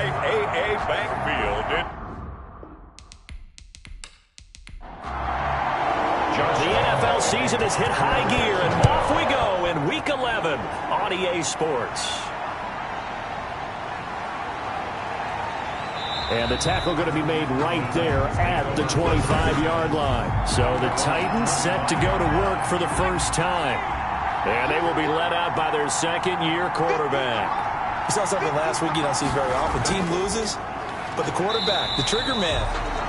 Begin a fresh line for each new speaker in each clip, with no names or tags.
right, A.A. Bank Field.
The NFL season has hit high gear, and off we go in Week 11 on EA Sports. And the tackle going to be made right there at the 25-yard line. So the Titans set to go to work for the first time. And they will be led out by their second-year quarterback.
We saw something last week you don't see very often. Team loses, but the quarterback, the trigger man,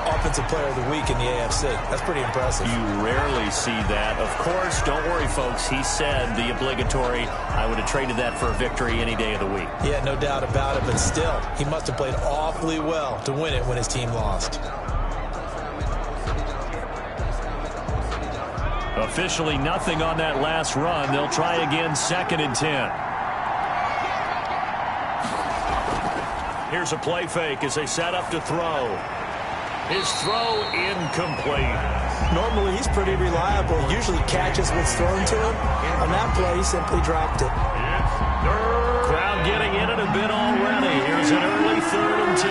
Offensive Player of the Week in the AFC. That's pretty impressive.
You rarely see that. Of course, don't worry, folks. He said the obligatory, I would have traded that for a victory any day of the week.
Yeah, no doubt about it, but still, he must have played awfully well to win it when his team lost.
Officially nothing on that last run. They'll try again 2nd and 10. Here's a play fake as they set up to throw. His throw incomplete.
Normally, he's pretty reliable. He usually catches what's thrown to him. On that play, he simply dropped it.
Crowd getting in it a bit already. Here's an early 3rd and 10.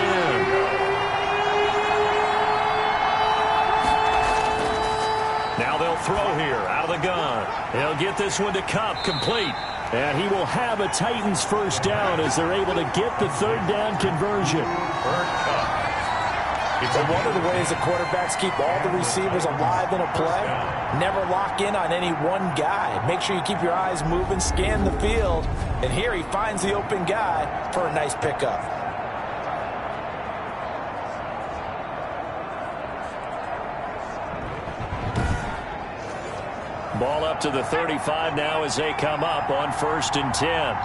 Now they'll throw here out of the gun. He'll get this one to Kupp, complete. And he will have a Titans first down as they're able to get the 3rd down conversion.
So one of the ways that quarterbacks keep all the receivers alive in a play, never lock in on any one guy. Make sure you keep your eyes moving, scan the field, and here he finds the open guy for a nice pickup.
Ball up to the 35 now as they come up on 1st and 10.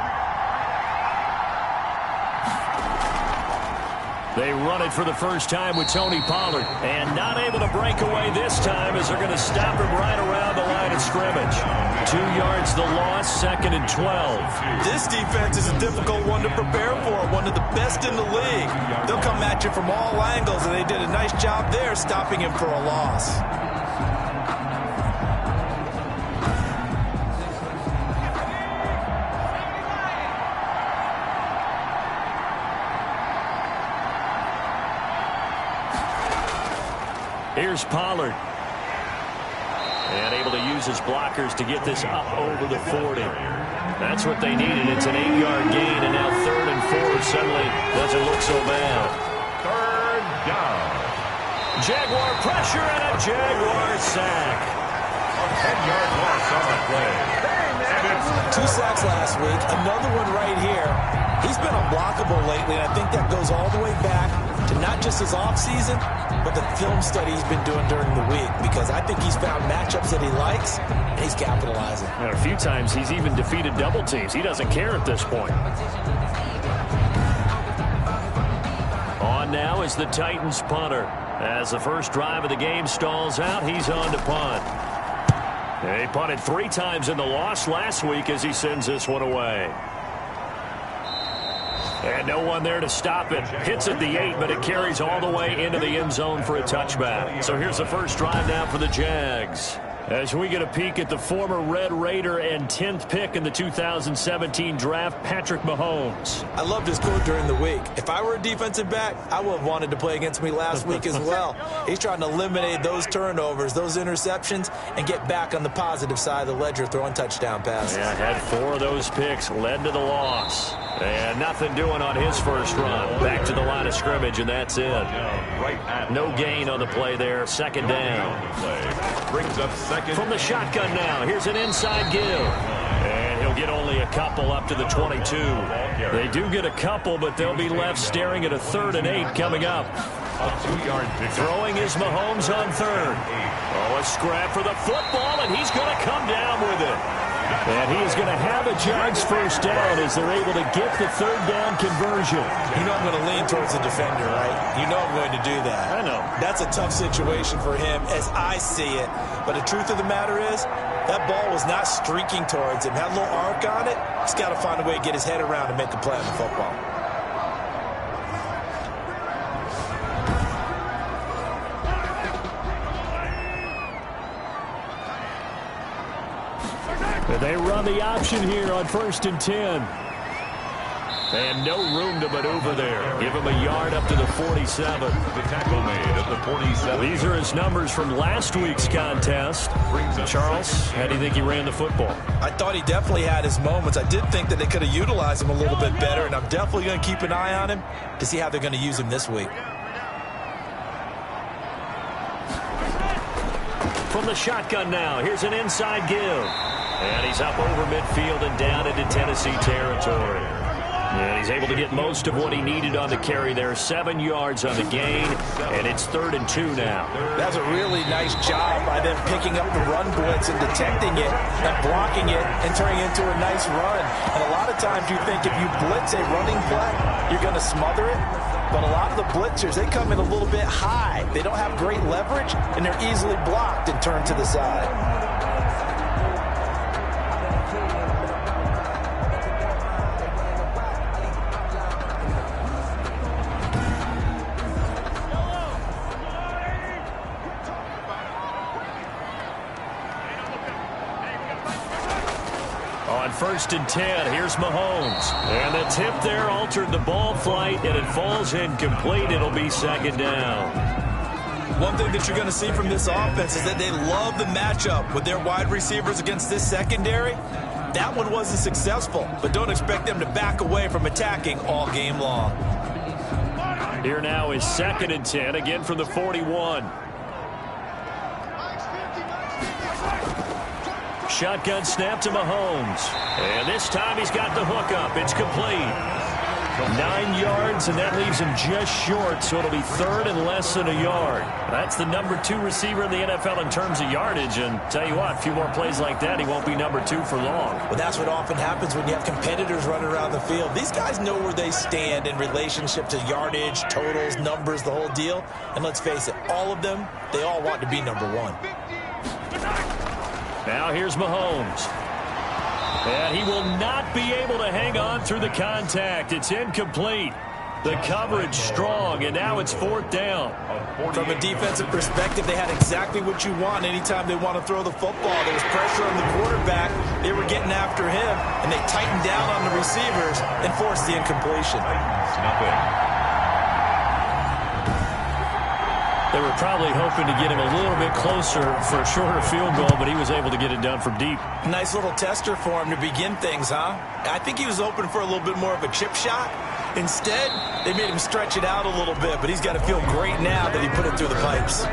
They run it for the first time with Tony Pollard. And not able to break away this time as they're going to stop him right around the line of scrimmage. 2 yards the loss, 2nd and 12.
This defense is a difficult one to prepare for, one of the best in the league. They'll come at you from all angles, and they did a nice job there stopping him for a loss.
Here's Pollard. And able to use his blockers to get this up over the 40. That's what they needed. It's an 8-yard gain, and now 3rd and 4 suddenly doesn't look so bad.
3rd down.
Jaguar pressure and a Jaguar sack.
A 10-yard loss on the play. And it's
2 sacks last week, another one right here. He's been unblockable lately, and I think that goes all the way back to not just his offseason, but the film study he's been doing during the week, because I think he's found matchups that he likes, and he's capitalizing.
And a few times he's even defeated double teams. He doesn't care at this point. On now is the Titans punter. As the first drive of the game stalls out, he's on to punt. He punted 3 times in the loss last week as he sends this one away. And no one there to stop it. Hits at the 8, but it carries all the way into the end zone for a touchback. So here's the first drive now for the Jags. As we get a peek at the former Red Raider and 10th pick in the 2017 draft, Patrick Mahomes.
I loved his quote during the week. If I were a defensive back, I would have wanted to play against me last week as well. He's trying to eliminate those turnovers, those interceptions, and get back on the positive side of the ledger, throwing touchdown passes.
Yeah, had 4 of those picks, led to the loss. And nothing doing on his first run. Back to the line of scrimmage, and that's it. No gain on the play there. 2nd down.
brings up 2nd.
From the shotgun now, here's an inside give. And he'll get only a couple up to the 22. They do get a couple, but they'll be left staring at a 3rd and 8 coming up.
A 2-yard pickup.
Throwing is Mahomes on 3rd. Oh, a scrap for the football, and he's going to come down with it. And he is going to have a Jags first down as they're able to get the 3rd down conversion.
You know I'm going to lean towards the defender, right? You know I'm going to do that.
I know.
That's a tough situation for him as I see it. But the truth of the matter is, that ball was not streaking towards him. Had a little arc on it. He's got to find a way to get his head around and make a play on the football.
They run the option here on 1st and 10. And no room to maneuver there. Give him a yard up to the 47.
The tackle made at the 47.
These are his numbers from last week's contest. Charles, how do you think he ran the football?
I thought he definitely had his moments. I did think that they could have utilized him a little bit better, and I'm definitely going to keep an eye on him to see how they're going to use him this week.
From the shotgun now, here's an inside give. And he's up over midfield and down into Tennessee territory. And he's able to get most of what he needed on the carry there. 7 yards on the gain, and it's 3rd and 2 now.
That's a really nice job by them picking up the run blitz and detecting it and blocking it and turning it into a nice run. And a lot of times you think if you blitz a running play, you're going to smother it. But a lot of the blitzers, they come in a little bit high. They don't have great leverage, and they're easily blocked and turned to the side.
On 1st and 10, here's Mahomes. And the tip there altered the ball flight, and it falls incomplete. It'll be 2nd down.
One thing that you're going to see from this offense is that they love the matchup with their wide receivers against this secondary. That one wasn't successful, but don't expect them to back away from attacking all game long.
Here now is 2nd and 10, again from the 41. Shotgun snap to Mahomes. And this time he's got the hook up. It's complete. 9 yards, and that leaves him just short, so it'll be 3rd and less than a yard. That's the number 2 receiver in the NFL in terms of yardage, and tell you what, a few more plays like that, he won't be number 2 for long.
Well, that's what often happens when you have competitors running around the field. These guys know where they stand in relationship to yardage, totals, numbers, the whole deal. And let's face it, all of them, they all want to be number 1.
Now here's Mahomes. And he will not be able to hang on through the contact. It's incomplete. The coverage strong, and now it's 4th down.
From a defensive perspective, they had exactly what you want anytime they want to throw the football. There was pressure on the quarterback. They were getting after him, and they tightened down on the receivers and forced the incompletion.
They were probably hoping to get him a little bit closer for a shorter field goal, but he was able to get it done from deep.
Nice little tester for him to begin things, huh? I think he was hoping for a little bit more of a chip shot. Instead, they made him stretch it out a little bit, but he's got to feel great now that he put it through the pipes.
The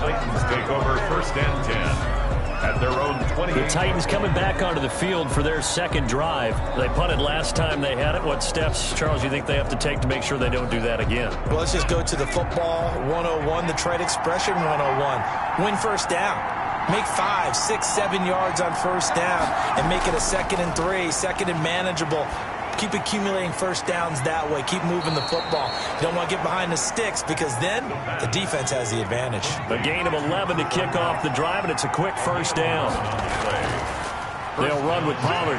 Titans take over 1st and 10. At their own 20.
The Titans coming back onto the field for their 2nd drive. They punted last time they had it. What steps, Charles, you think they have to take to make sure they don't do that again?
Well, let's just go to the football 101, the trade expression 101. Win 1st down. Make 5, 6, 7 yards on 1st down and make it a 2nd and 3, 2nd and manageable. Keep accumulating 1st downs that way. Keep moving the football. You don't want to get behind the sticks because then the defense has the advantage.
A gain of 11 to kick off the drive, and it's a quick 1st down. They'll run with Pollard.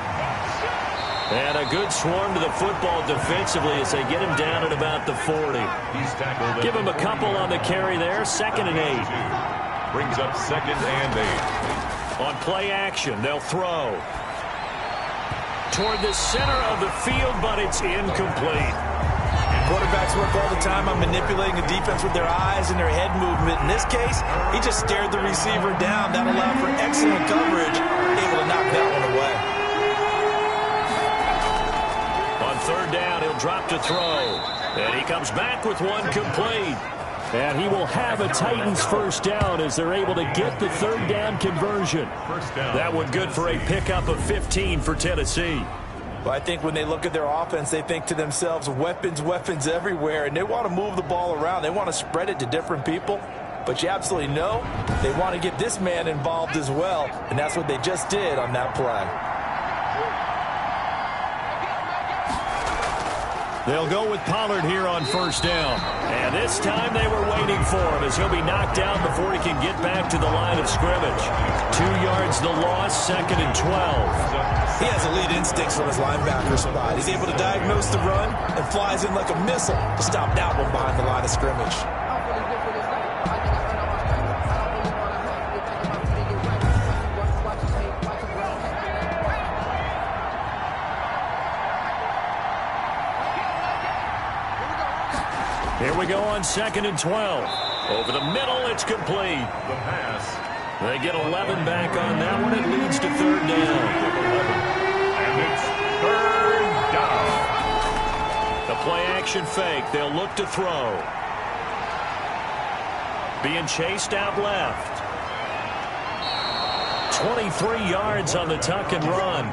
And a good swarm to the football defensively as they get him down at about the 40. Give him a couple on the carry there. 2nd and 8.
Brings up 2nd and 8.
On play action, they'll throw toward the center of the field, but it's incomplete.
Quarterbacks work all the time on manipulating the defense with their eyes and their head movement. In this case, he just stared the receiver down. That allowed for excellent coverage, able to knock that one away.
On 3rd down, he'll drop to throw. And he comes back with one complete. And he will have a Titans 1st down as they're able to get the 3rd down conversion. That one good for a pickup of 15 for Tennessee.
Well, I think when they look at their offense, they think to themselves, weapons, weapons everywhere, and they want to move the ball around. They want to spread it to different people. But you absolutely know they want to get this man involved as well, and that's what they just did on that play.
They'll go with Pollard here on 1st down. And this time they were waiting for him as he'll be knocked down before he can get back to the line of scrimmage. 2 yards the loss, 2nd and 12.
He has elite instincts from his linebacker spot. He's able to diagnose the run and flies in like a missile to stop that one behind the line of scrimmage.
Here we go on 2nd and 12. Over the middle, it's complete.
The pass.
They get 11 back on that one. It leads to 3rd down.
And it's 3rd down.
The play-action fake. They'll look to throw. Being chased out left. 23 yards on the tuck and run.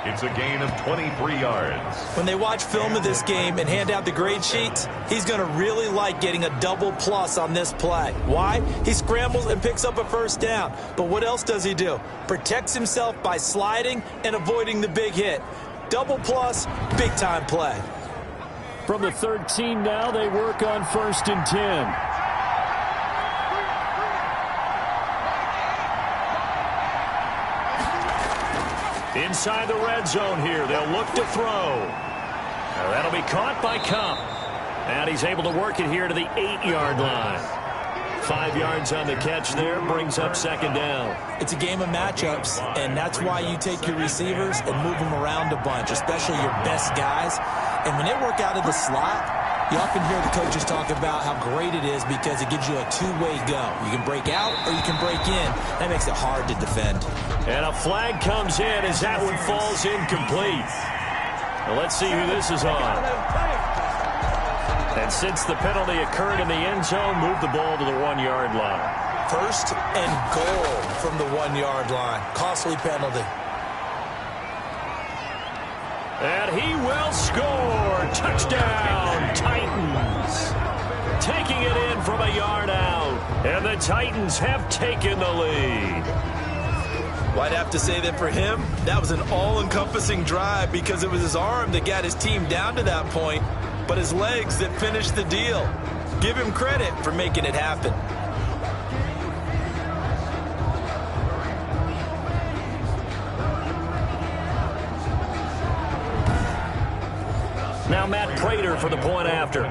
It's a gain of 23 yards.
When they watch film of this game and hand out the grade sheets, he's going to really like getting a double plus on this play. Why? He scrambles and picks up a 1st down. But what else does he do? Protects himself by sliding and avoiding the big hit. Double plus, big time play.
From the 13 now, they work on 1st and 10. Inside the red zone here. They'll look to throw. Now that'll be caught by Kupp. And he's able to work it here to the 8-yard line. 5 yards on the catch there. Brings up 2nd down.
It's a game of matchups, and that's why you take your receivers and move them around a bunch, especially your best guys. And when they work out of the slot, you often hear the coaches talk about how great it is because it gives you a two-way go. You can break out or you can break in. That makes it hard to defend.
And a flag comes in as that one falls incomplete. Well, let's see who this is on. And since the penalty occurred in the end zone, move the ball to the 1-yard line.
1st and goal from the 1-yard line. Costly penalty.
And he will score. Touchdown, Titans. Taking it in from a yard out. And the Titans have taken the lead.
Well, I'd have to say that for him, that was an all-encompassing drive because it was his arm that got his team down to that point, but his legs that finished the deal. Give him credit for making it happen.
Now Matt Prater for the point after.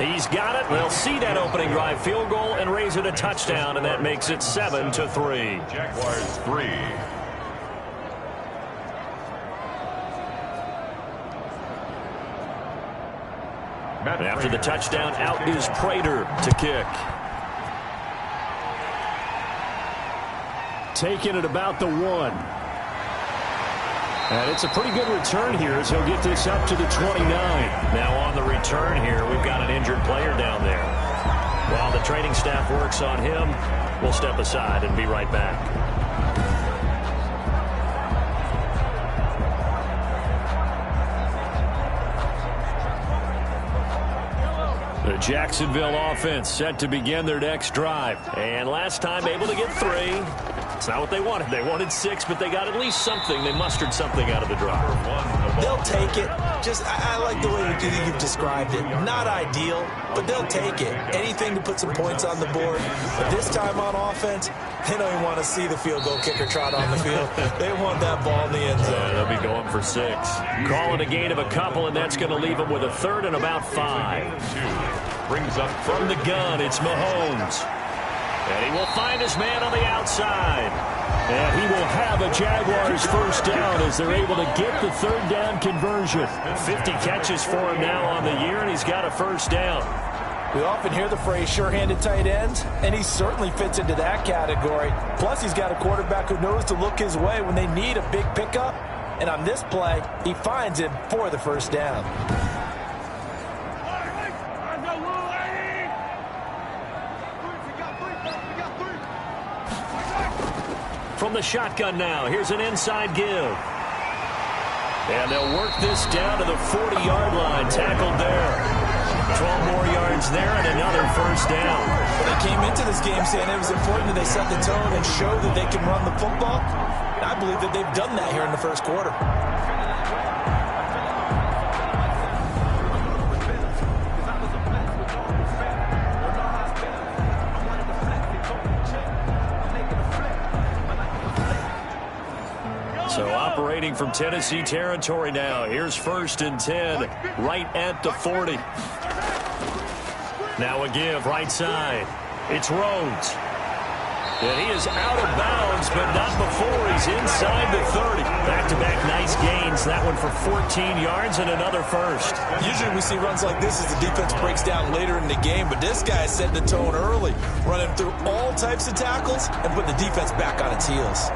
He's got it. They'll see that opening drive field goal and raise it a touchdown, and that makes it 7-3.
Jaguars 3.
After the touchdown, out is Prater to kick. Taking it about the 1. And it's a pretty good return here as he'll get this up to the 29. Now on the return here, we've got an injured player down there. While the training staff works on him, we'll step aside and be right back. The Jacksonville offense set to begin their next drive. And last time able to get 3. It's not what they wanted. They wanted 6, but they got at least something. They mustered something out of the drive.
They'll take it. I like the way you've described it. Not ideal, but they'll take it. Anything to put some points on the board. But this time on offense, they don't even want to see the field goal kicker trot on the field. They want that ball in the end zone.
They'll be going for 6. Call it a gain of a couple, and that's going to leave them with a 3rd and about 5.
Brings up
from the gun, it's Mahomes. And he will find his man on the outside. And he will have a Jaguars 1st down as they're able to get the 3rd down conversion. 50 catches for him now on the year, and he's got a 1st down.
We often hear the phrase sure-handed tight ends, and he certainly fits into that category. Plus, he's got a quarterback who knows to look his way when they need a big pickup. And on this play, he finds him for the 1st down.
From the shotgun now, here's an inside give. And they'll work this down to the 40-yard line, tackled there. 12 more yards there and another 1st down.
Well, they came into this game saying it was important that they set the tone and show that they can run the football. And I believe that they've done that here in the 1st quarter.
So operating from Tennessee territory now. Here's 1st and 10, right at the 40. Now a give, right side. It's Rhodes. And he is out of bounds, but not before he he's inside the 30. Back-to-back nice gains. That one for 14 yards and another first.
Usually we see runs like this as the defense breaks down later in the game, but this guy set the tone early, running through all types of tackles and putting the defense back on its heels.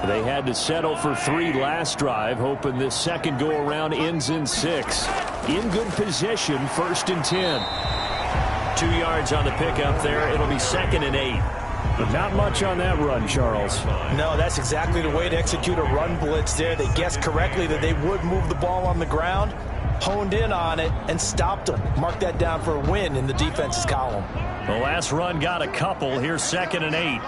They had to settle for 3 last drive, hoping this second go-around ends in 6. In good position, 1st and 10. 2 yards on the pickup there. It'll be 2nd and 8. But not much on that run, Charles.
No, that's exactly the way to execute a run blitz there. They guessed correctly that they would move the ball on the ground, honed in on it, and stopped them. Mark that down for a win in the defense's column.
The last run got a couple. Here's 2nd and 8.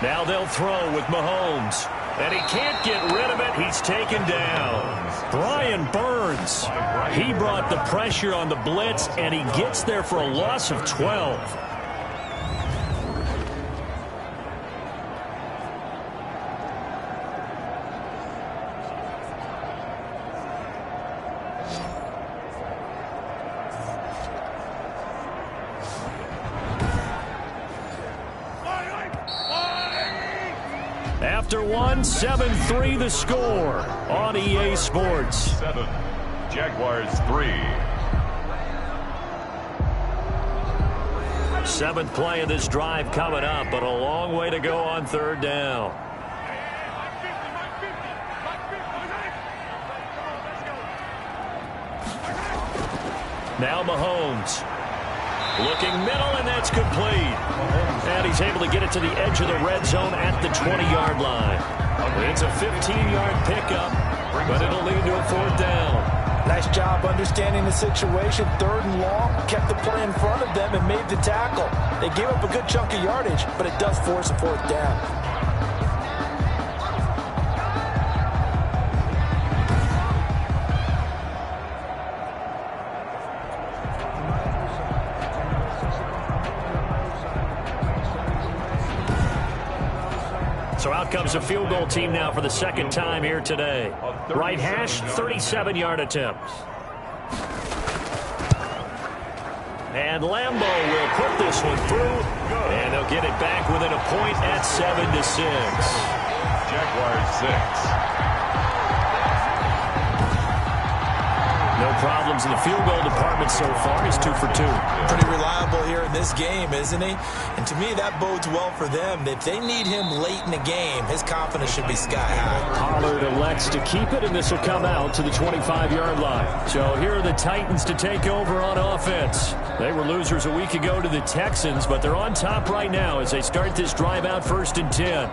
Now they'll throw with Mahomes. And he can't get rid of it. He's taken down. Brian Burns. He brought the pressure on the blitz, and he gets there for a loss of 12. After one, 7-3 the score on EA Sports.
7, Jaguars 3.
7th play of this drive coming up, but a long way to go on 3rd down. Now Mahomes. Looking middle, and that's complete. And he's able to get it to the edge of the red zone at the 20-yard line. It's a 15-yard pickup, but it'll lead to a 4th down.
Nice job understanding the situation. 3rd and long, kept the play in front of them and made the tackle. They gave up a good chunk of yardage, but it does force a 4th down.
So out comes the field goal team now for the 2nd time here today. Right hash, 37-yard attempt. And Lambeau will put this one through, and they'll get it back within a point at 7-6.
Jaguars 6.
No problems in the field goal department so far. He's 2 for 2.
Pretty reliable here in this game, isn't he? And to me, that bodes well for them. If they need him late in the game, his confidence should be sky high.
Pollard elects to keep it, and this will come out to the 25-yard line. So here are the Titans to take over on offense. They were losers a week ago to the Texans, but they're on top right now as they start this drive out 1st and 10.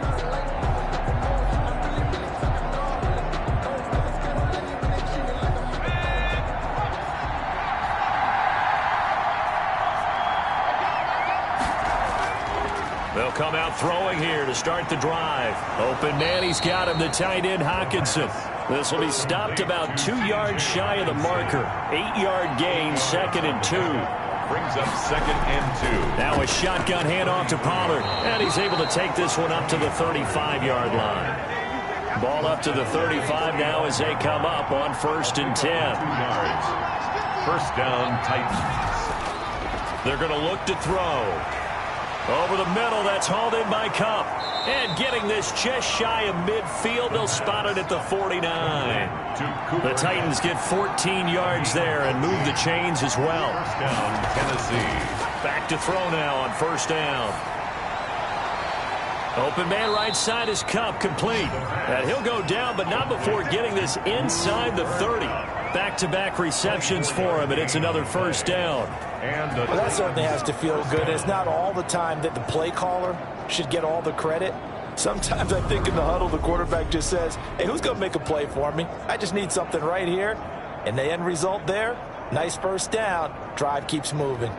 They'll come out throwing here to start the drive. Open man, he's got him, the tight end Hockenson. This will be stopped about 2 yards shy of the marker. 8-yard gain, 2nd and 2.
Brings up 2nd and 2.
Now a shotgun handoff to Pollard, and he's able to take this one up to the 35-yard line. Ball up to the 35 now as they come up on 1st and 10.
2 yards. 1st down, Titans.
They're going to look to throw. Over the middle, that's hauled in by Kupp. And getting this just shy of midfield, they'll spot it at the 49. The Titans get 14 yards there and move the chains as well.
1st down, Tennessee.
Back to throw now on 1st down. Open man right side is Kupp, complete. And he'll go down, but not before getting this inside the 30. Back-to-back receptions for him, and it's another 1st down.
Well, that certainly has to feel good. It's not all the time that the play caller should get all the credit. Sometimes I think in the huddle, the quarterback just says, hey, who's going to make a play for me? I just need something right here. And the end result there, nice 1st down. Drive keeps moving.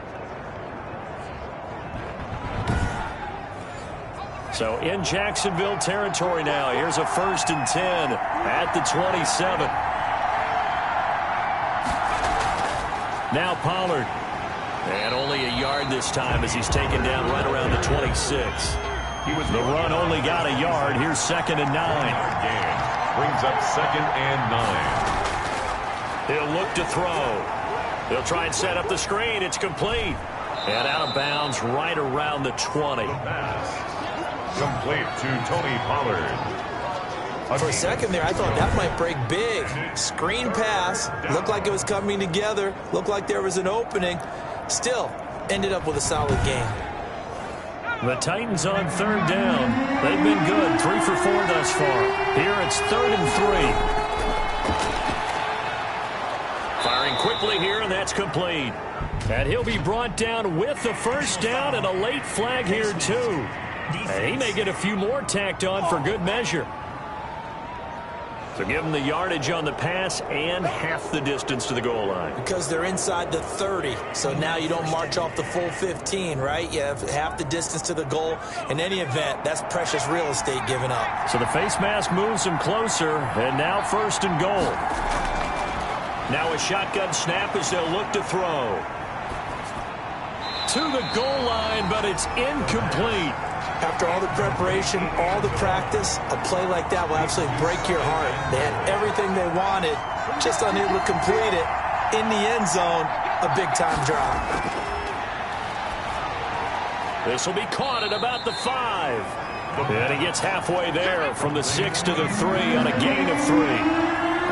So in Jacksonville territory now. Here's a 1st and 10 at the 27. Now Pollard. And only a yard this time as he's taken down right around the 26. The run only got a yard. Here's 2nd and 9.
Brings up 2nd and 9.
He'll look to throw. He'll try and set up the screen. It's complete. And out of bounds right around the 20.
The pass. Complete to Tony Pollard.
For a second there, I thought that might break big. Screen pass. Looked like it was coming together. Looked like there was an opening. Still, ended up with a solid game.
The Titans on 3rd down. They've been good. 3 for 4 thus far. Here it's 3rd and 3. Firing quickly here, and that's complete. And he'll be brought down with the first down and a late flag here, too. And he may get a few more tacked on for good measure. So give them the yardage on the pass and half the distance to the goal line.
Because they're inside the 30, so now you don't march off the full 15, right? You have half the distance to the goal. In any event, that's precious real estate given up.
So the face mask moves them closer, and now 1st and goal. Now a shotgun snap as they'll look to throw. To the goal line, but it's incomplete.
After all the preparation, all the practice, a play like that will absolutely break your heart. They had everything they wanted, just unable to complete it. In the end zone, a big-time drop.
This will be caught at about the 5. And he gets halfway there from the 6 to the 3 on a gain of 3.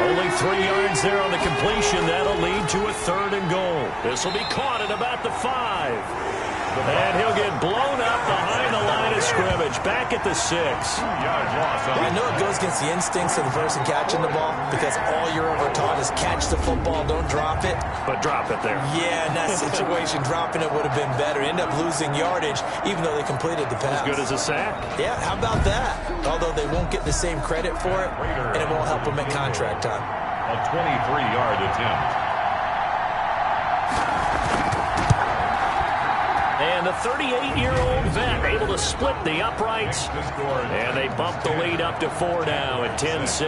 Only 3 yards there on the completion. That'll lead to a 3rd and goal. This will be caught at about the 5. And he'll get blown up behind the line of scrimmage. Back at the 6.
I know it goes against the instincts of the person catching the ball because all you're ever taught is catch the football, don't drop it.
But drop it there.
Yeah, in that situation, dropping it would have been better. End up losing yardage, even though they completed the pass.
As good as a sack.
Yeah, how about that? Although they won't get the same credit for it, and it won't help them at contract time.
A 23-yard attempt.
And the 38-year-old vet able to split the uprights. And they bump the lead up to 4 now at 10-6.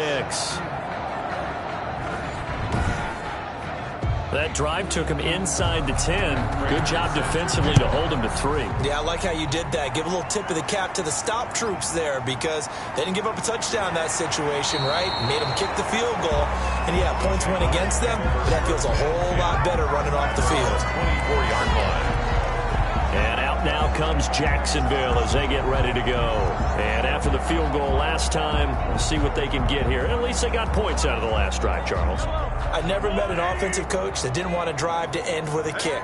That drive took him inside the 10. Good job defensively to hold him to 3.
Yeah, I like how you did that. Give a little tip of the cap to the stop troops there because they didn't give up a touchdown in that situation, right? Made them kick the field goal. And, yeah, points went against them, but that feels a whole lot better running off the field.
24-yard line.
And out now comes Jacksonville as they get ready to go. And after the field goal last time, we'll see what they can get here. At least they got points out of the last drive, Charles.
I never met an offensive coach that didn't want to drive to end with a kick.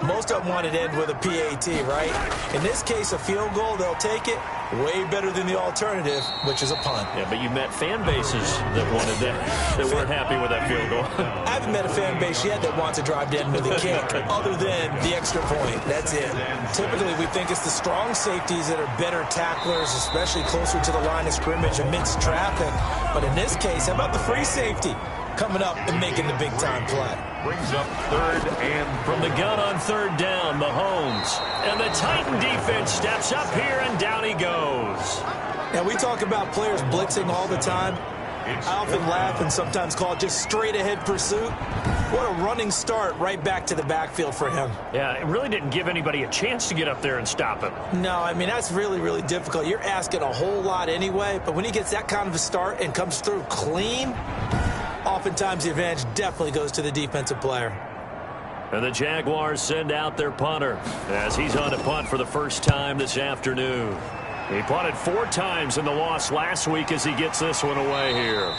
Most of them wanted to end with a PAT, right? In this case, a field goal, they'll take it. Way better than the alternative, which is a punt.
Yeah, but you met fan bases that wanted that weren't happy with that field goal.
I haven't met a fan base yet that wants to drive to end with a kick, other than the extra point. That's it. Typically, we think it's the strong safeties that are better tacklers, especially closer to the line of scrimmage amidst traffic. But in this case, how about the free safety coming up and making the big-time play?
Brings up 3rd and
from the gun on 3rd down, Mahomes. And the Titan defense steps up here, and down he goes.
Now, we talk about players blitzing all the time. I often laugh and sometimes call it just straight-ahead pursuit. What a running start right back to the backfield for him.
Yeah, it really didn't give anybody a chance to get up there and stop him.
No, I mean, that's really, really difficult. You're asking a whole lot anyway, but when he gets that kind of a start and comes through clean, oftentimes the advantage definitely goes to the defensive player.
And the Jaguars send out their punter as he's on to punt for the first time this afternoon. He punted 4 times in the loss last week as he gets this one away here.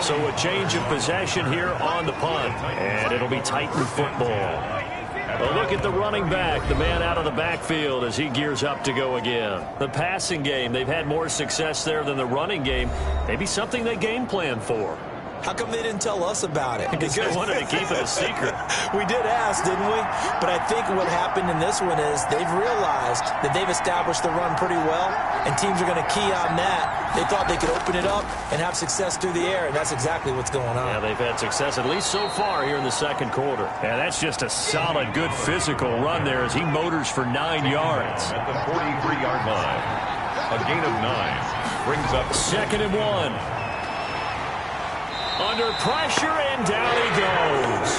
So a change of possession here on the punt, and it'll be Titan football. A look at the running back, the man out of the backfield as he gears up to go again. The passing game, they've had more success there than the running game. Maybe something they game plan for.
How come they didn't tell us about it?
Because they wanted to keep it a secret.
We did ask, didn't we? But I think what happened in this one is they've realized that they've established the run pretty well, and teams are going to key on that. They thought they could open it up and have success through the air, and that's exactly what's going on.
Yeah, they've had success at least so far here in the second quarter. Yeah, that's just a solid, good physical run there as he motors for 9 yards.
At the 43-yard line, a gain of 9 brings up
2nd and 1. Under pressure, and down he goes.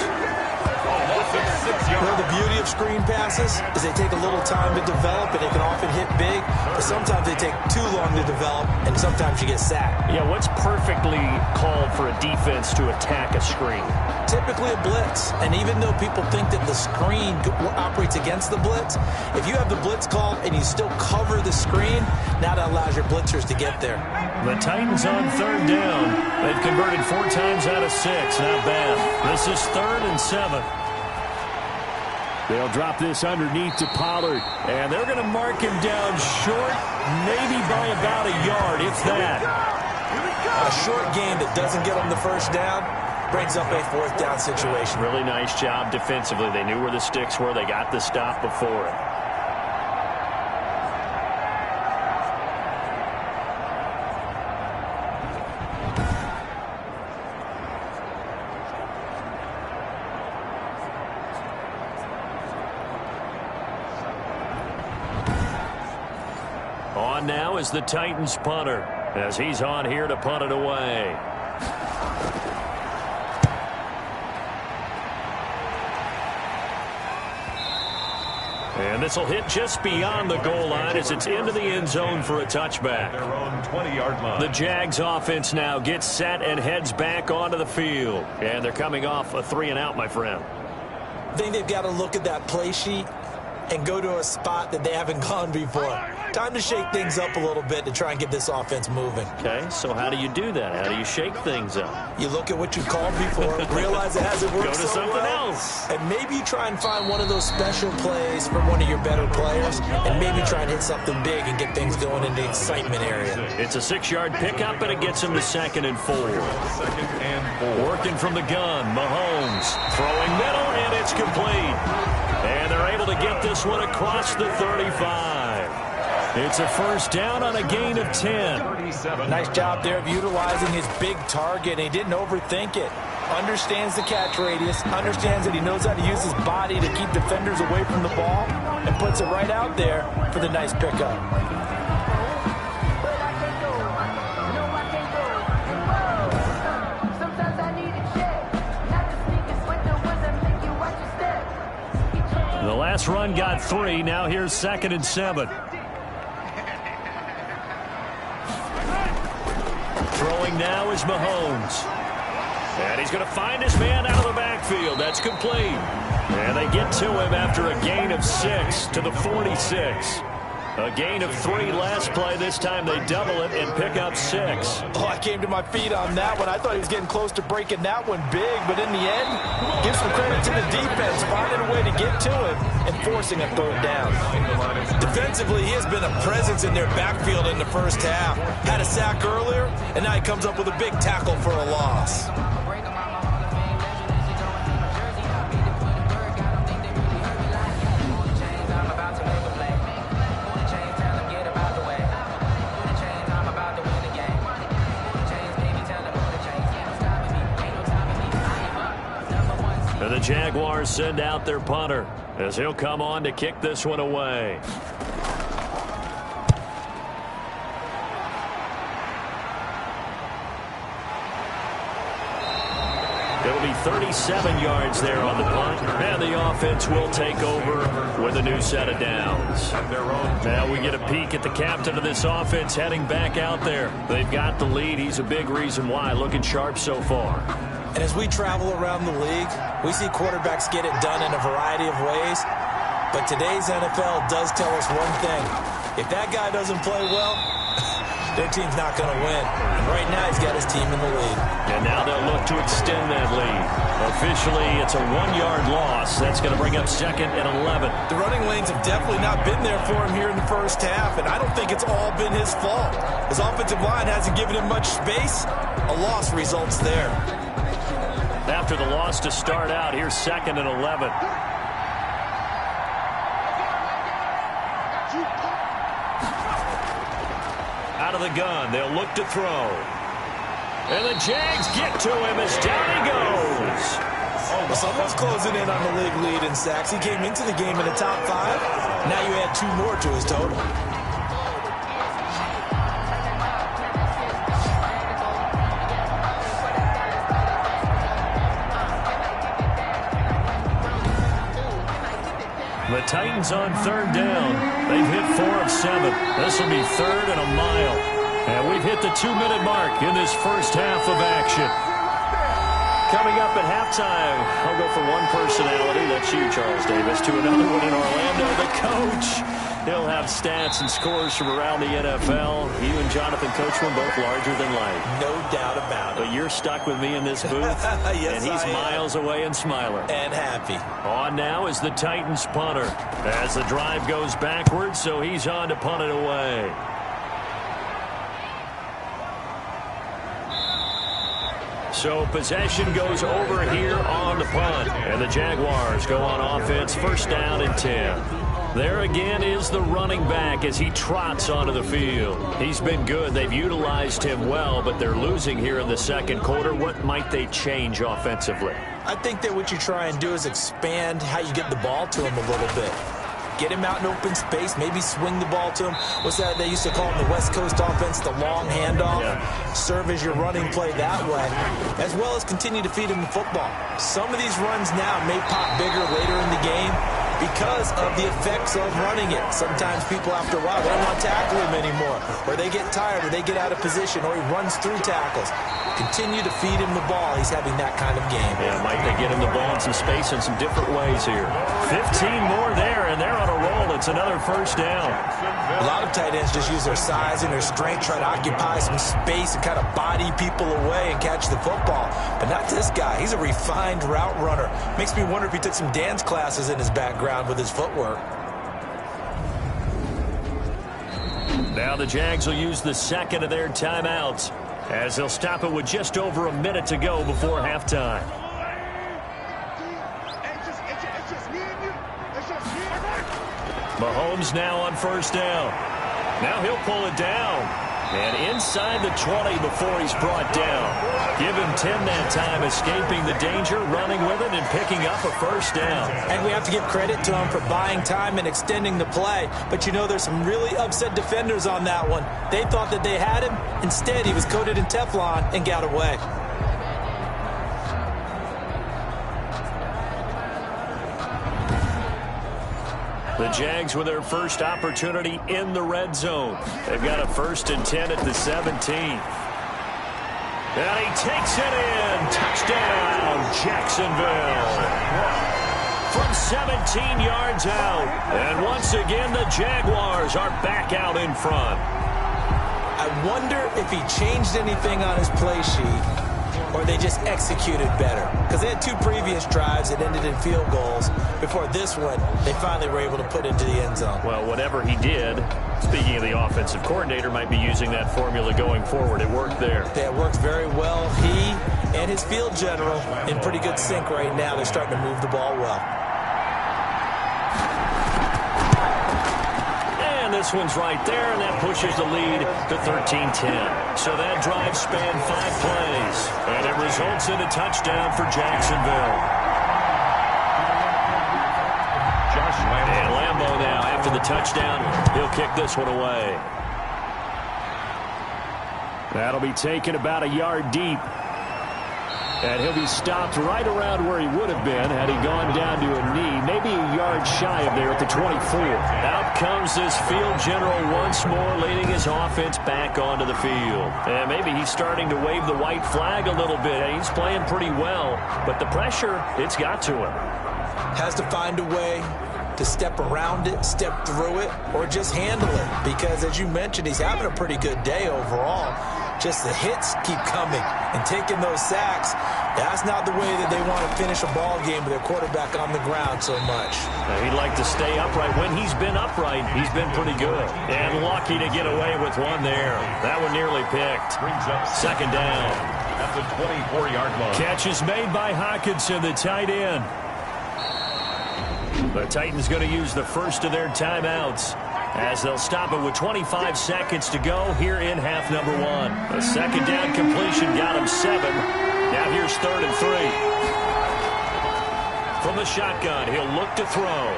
You know, the beauty of screen passes is they take a little time to develop, and they can often hit big, but sometimes they take too long to develop, and sometimes you get sacked.
Yeah, what's perfectly called for a defense to attack a screen?
Typically a blitz, and even though people think that the screen operates against the blitz, if you have the blitz called and you still cover the screen, now that allows your blitzers to get there.
The Titans on third down. They've converted 4 times out of 6. Not bad. This is 3rd and 7. They'll drop this underneath to Pollard, and they're going to mark him down short, maybe by about a yard, if that.
A short game that doesn't get them the first down brings up a 4th down situation.
Really nice job defensively. They knew where the sticks were. They got the stop before it. On now is the Titans punter, as he's on here to punt it away. And this will hit just beyond the goal line as it's into the end zone for a touchback.
Their own 20-yard line.
The Jags offense now gets set and heads back onto the field. And they're coming off a 3-and-out, my friend.
I think they've got to look at that play sheet and go to a spot that they haven't gone before. Time to shake things up a little bit to try and get this offense moving.
Okay, so how do you do that? How do you shake things up?
You look at what you called before, realize it hasn't worked
Go to
so
something
well,
else.
and maybe you try and find one of those special plays from one of your better players, and maybe try and hit something big and get things going in the excitement area.
It's a 6-yard pickup, and it gets him to 2nd and 4.
2nd and 4.
Working from the gun, Mahomes throwing middle, and it's complete. And they're able to get this one across the 35. It's a first down on a gain of 10.
Nice job there of utilizing his big target. He didn't overthink it. Understands the catch radius, understands that he knows how to use his body to keep defenders away from the ball, and puts it right out there for the nice pickup.
The last run got 3. Now here's 2nd and 7. Throwing now is Mahomes. And he's going to find his man out of the backfield. That's complete. And they get to him after a gain of 6 to the 46. A gain of 3 last play. This time they double it and pick up 6.
Oh, I came to my feet on that one. I thought he was getting close to breaking that one big, but in the end, give some credit to the defense, finding a way to get to him and forcing a 3rd down. Defensively, he has been a presence in their backfield in the first half. Had a sack earlier, and now he comes up with a big tackle for a loss.
The Jaguars send out their punter as he'll come on to kick this one away. It'll be 37 yards there on the punt, and the offense will take over with a new set of downs. Now we get a peek at the captain of this offense heading back out there. They've got the lead. He's a big reason why. Looking sharp so far.
And as we travel around the league, we see quarterbacks get it done in a variety of ways. But today's NFL does tell us one thing. If that guy doesn't play well, their team's not going to win. And right now, he's got his team in the lead.
And now they'll look to extend that lead. Officially, it's a 1-yard loss. That's going to bring up 2nd and 11.
The running lanes have definitely not been there for him here in the first half, and I don't think it's all been his fault. His offensive line hasn't given him much space. A loss results there.
After the loss to start out, here's 2nd and 11. Out of the gun, they'll look to throw. And the Jags get to him as down he goes.
Well, someone's closing in on the league lead in sacks. He came into the game in the top 5. Now you add 2 more to his total.
The Titans on third down. They've hit 4 of 7. This will be third and a mile. And we've hit the 2-minute mark in this first half of action. Coming up at halftime, I'll go from one personality, that's you, Charles Davis, to another one in Orlando, the coach. He'll have stats and scores from around the NFL. You and Jonathan Coachman both larger than life.
No doubt about it.
But you're stuck with me in this booth,
yes,
and he's miles away and smiling.
And happy.
On now is the Titans punter as the drive goes backwards, so he's on to punt it away. So possession goes over here on the punt, and the Jaguars go on offense, first down and 10. There again is the running back as he trots onto the field. He's been good. They've utilized him well, but they're losing here in the second quarter. What might they change offensively?
I think that what you try and do is expand how you get the ball to him a little bit. Get him out in open space, maybe swing the ball to him. What's that they used to call in the West Coast offense, the long handoff? Yeah. Serve as your running play that way, as well as continue to feed him the football. Some of these runs now may pop bigger later in the game because of the effects of running it. Sometimes people, after a while, they don't want to tackle him anymore, or they get tired, or they get out of position, or he runs through tackles. Continue to feed him the ball. He's having that kind of game.
Yeah, might they get him the ball in some space in some different ways here. 15 more there, and they're on a roll. It's another first down.
A lot of tight ends just use their size and their strength, try to occupy some space and kind of body people away and catch the football. But not this guy. He's a refined route runner. Makes me wonder if he took some dance classes in his background with his footwork.
Now the Jags will use the second of their timeouts as they'll stop it with just over a minute to go before halftime. Mahomes now on first down. Now he'll pull it down. And inside the 20 before he's brought down. Give him 10 that time, escaping the danger, running with it, and picking up a first down.
And we have to give credit to him for buying time and extending the play. But you know, there's some really upset defenders on that one. They thought that they had him. Instead, he was coated in Teflon and got away.
The Jags with their first opportunity in the red zone. They've got a 1st and 10 at the 17. And he takes it in. Touchdown, Jacksonville. From 17 yards out. And once again, the Jaguars are back out in front.
I wonder if he changed anything on his play sheet, or they just executed better. Because they had 2 previous drives that ended in field goals. Before this one, they finally were able to put into the end zone.
Well, whatever he did, speaking of the offensive coordinator, might be using that formula going forward. It worked there.
Yeah, it works very well. He and his field general in pretty good sync right now. They're starting to move the ball well.
This one's right there, and that pushes the lead to 13-10. So that drive spanned 5 plays, and it results in a touchdown for Jacksonville.
Josh Lambo.
And Lambo now, after the touchdown, he'll kick this one away. That'll be taken about a yard deep. And he'll be stopped right around where he would have been had he gone down to a knee, maybe a yard shy of there at the 24. Out comes this field general once more, leading his offense back onto the field. And maybe he's starting to wave the white flag a little bit. He's playing pretty well, but the pressure, it's got to him.
Has to find a way to step around it, step through it, or just handle it. Because, as you mentioned, he's having a pretty good day overall. Just the hits keep coming and taking those sacks. That's not the way that they want to finish a ball game with their quarterback on the ground so much.
He'd like to stay upright. When he's been upright, he's been pretty good. And lucky to get away with one there. That one nearly picked.
Brings up
second down.
At the 24-yard line.
Catch is made by Hockenson, the tight end. The Titans going to use the first of their timeouts as they'll stop it with 25 seconds to go here in half number 1. A second down completion got him 7. Now here's 3rd and 3. From the shotgun, he'll look to throw.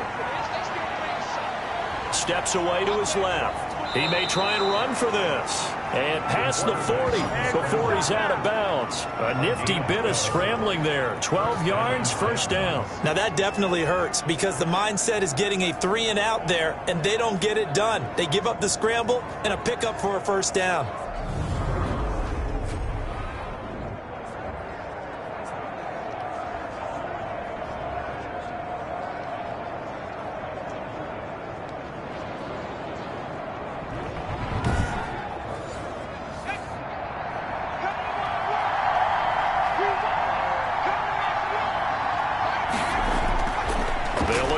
Steps away to his left. He may try and run for this. And past the 40 before he's out of bounds. A nifty bit of scrambling there. 12 yards, first down.
Now that definitely hurts because the mindset is getting a 3-and-out there, and they don't get it done. They give up the scramble and a pickup for a first down.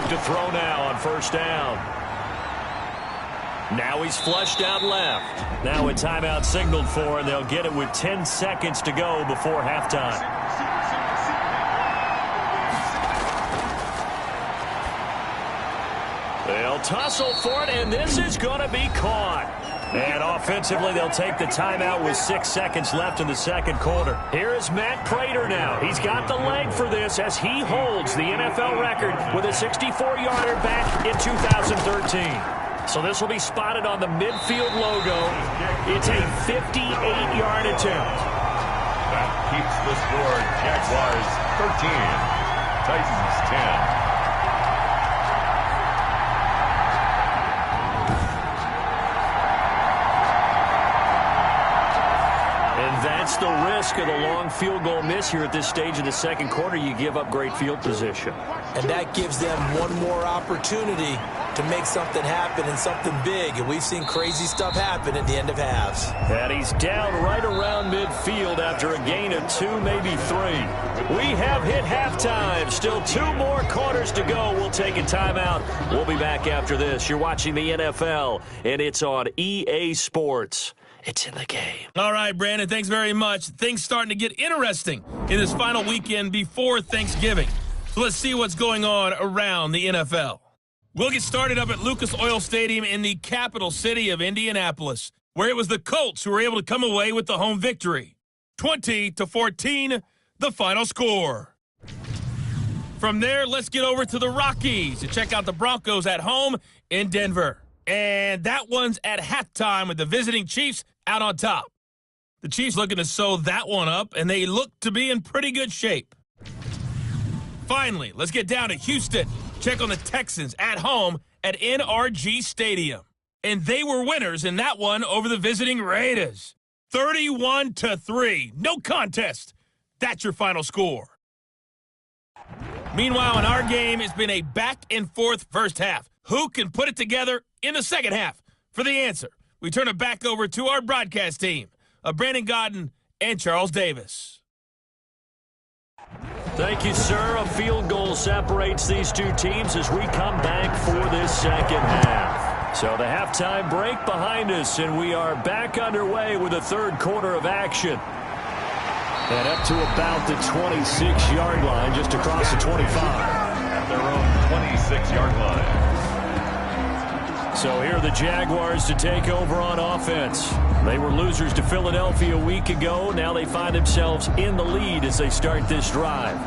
To throw now on first down. Now he's flushed out left. Now a timeout signaled for, and they'll get it with 10 seconds to go before halftime. They'll tussle for it, and this is going to be caught. And offensively, they'll take the timeout with 6 seconds left in the second quarter. Here is Matt Prater now. He's got the leg for this as he holds the NFL record with a 64-yarder back in 2013. So this will be spotted on the midfield logo. It's a 58-yard attempt.
That keeps the score. Jaguars 13, Titans 10.
That's the risk of the long field goal miss here at this stage of the second quarter. You give up great field position.
And that gives them one more opportunity to make something happen and something big. And we've seen crazy stuff happen at the end of halves.
And he's down right around midfield after a gain of 2, maybe 3. We have hit halftime. Still 2 more quarters to go. We'll take a timeout. We'll be back after this. You're watching the NFL, and it's on EA Sports. It's in the game.
All right, Brandon, thanks very much. Things starting to get interesting in this final weekend before Thanksgiving. So let's see what's going on around the NFL. We'll get started up at Lucas Oil Stadium in the capital city of Indianapolis, where it was the Colts who were able to come away with the home victory. 20-14, the final score. From there, let's get over to the Rockies to check out the Broncos at home in Denver. And that one's at halftime with the visiting Chiefs out on top. The Chiefs looking to sew that one up, and they look to be in pretty good shape. Finally, let's get down to Houston. Check on the Texans at home at NRG Stadium. And they were winners in that one over the visiting Raiders. 31-3. No contest. That's your final score. Meanwhile, in our game, it's been a back-and-forth first half. Who can put it together in the second half? For the answer, we turn it back over to our broadcast team of Brandon Gaudin and Charles Davis.
Thank you, sir. A field goal separates these two teams as we come back for this second half. So the halftime break behind us, and we are back underway with the third quarter of action. And up to about the 26-yard line, just across the 25.
At their own 26-yard line.
So here are the Jaguars to take over on offense. They were losers to Philadelphia a week ago. Now they find themselves in the lead as they start this drive.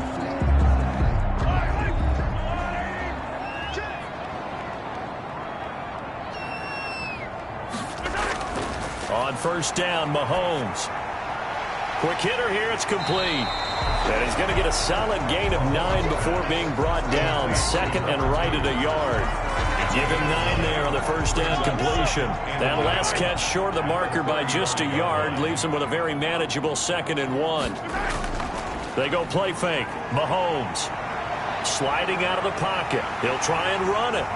On first down, Mahomes. Quick hitter here, it's complete. And he's going to get a solid gain of 9 before being brought down. Second and right at a yard. Give him 9 there on the first down completion. That last catch short of the marker by just a yard leaves him with a very manageable 2nd and 1. They go play fake. Mahomes sliding out of the pocket. He'll try and run it.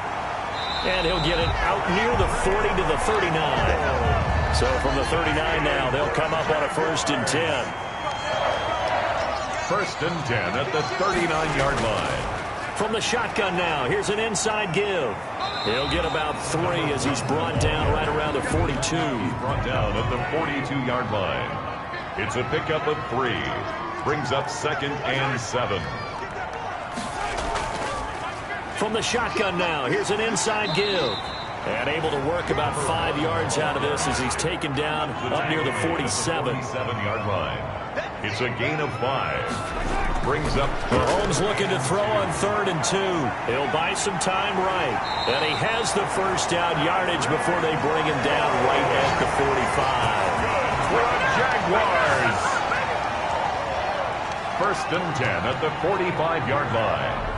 And he'll get it out near the 40 to the 39. So from the 39 now, they'll come up on a 1st and 10.
1st and 10 at the 39-yard line.
From the shotgun now, here's an inside give. He'll get about 3 as he's brought down right around the 42.
He's brought down at the 42-yard line. It's a pickup of 3. Brings up 2nd and 7.
From the shotgun now, here's an inside give. And able to work about 5 yards out of this as he's taken down up near the 47.
47-yard line. It's a gain of 5. Brings up
Mahomes looking to throw on 3rd and 2. He'll buy some time right. And he has the first down yardage before they bring him down right at the 45.
For the Jaguars. 1st and 10 at the 45-yard line.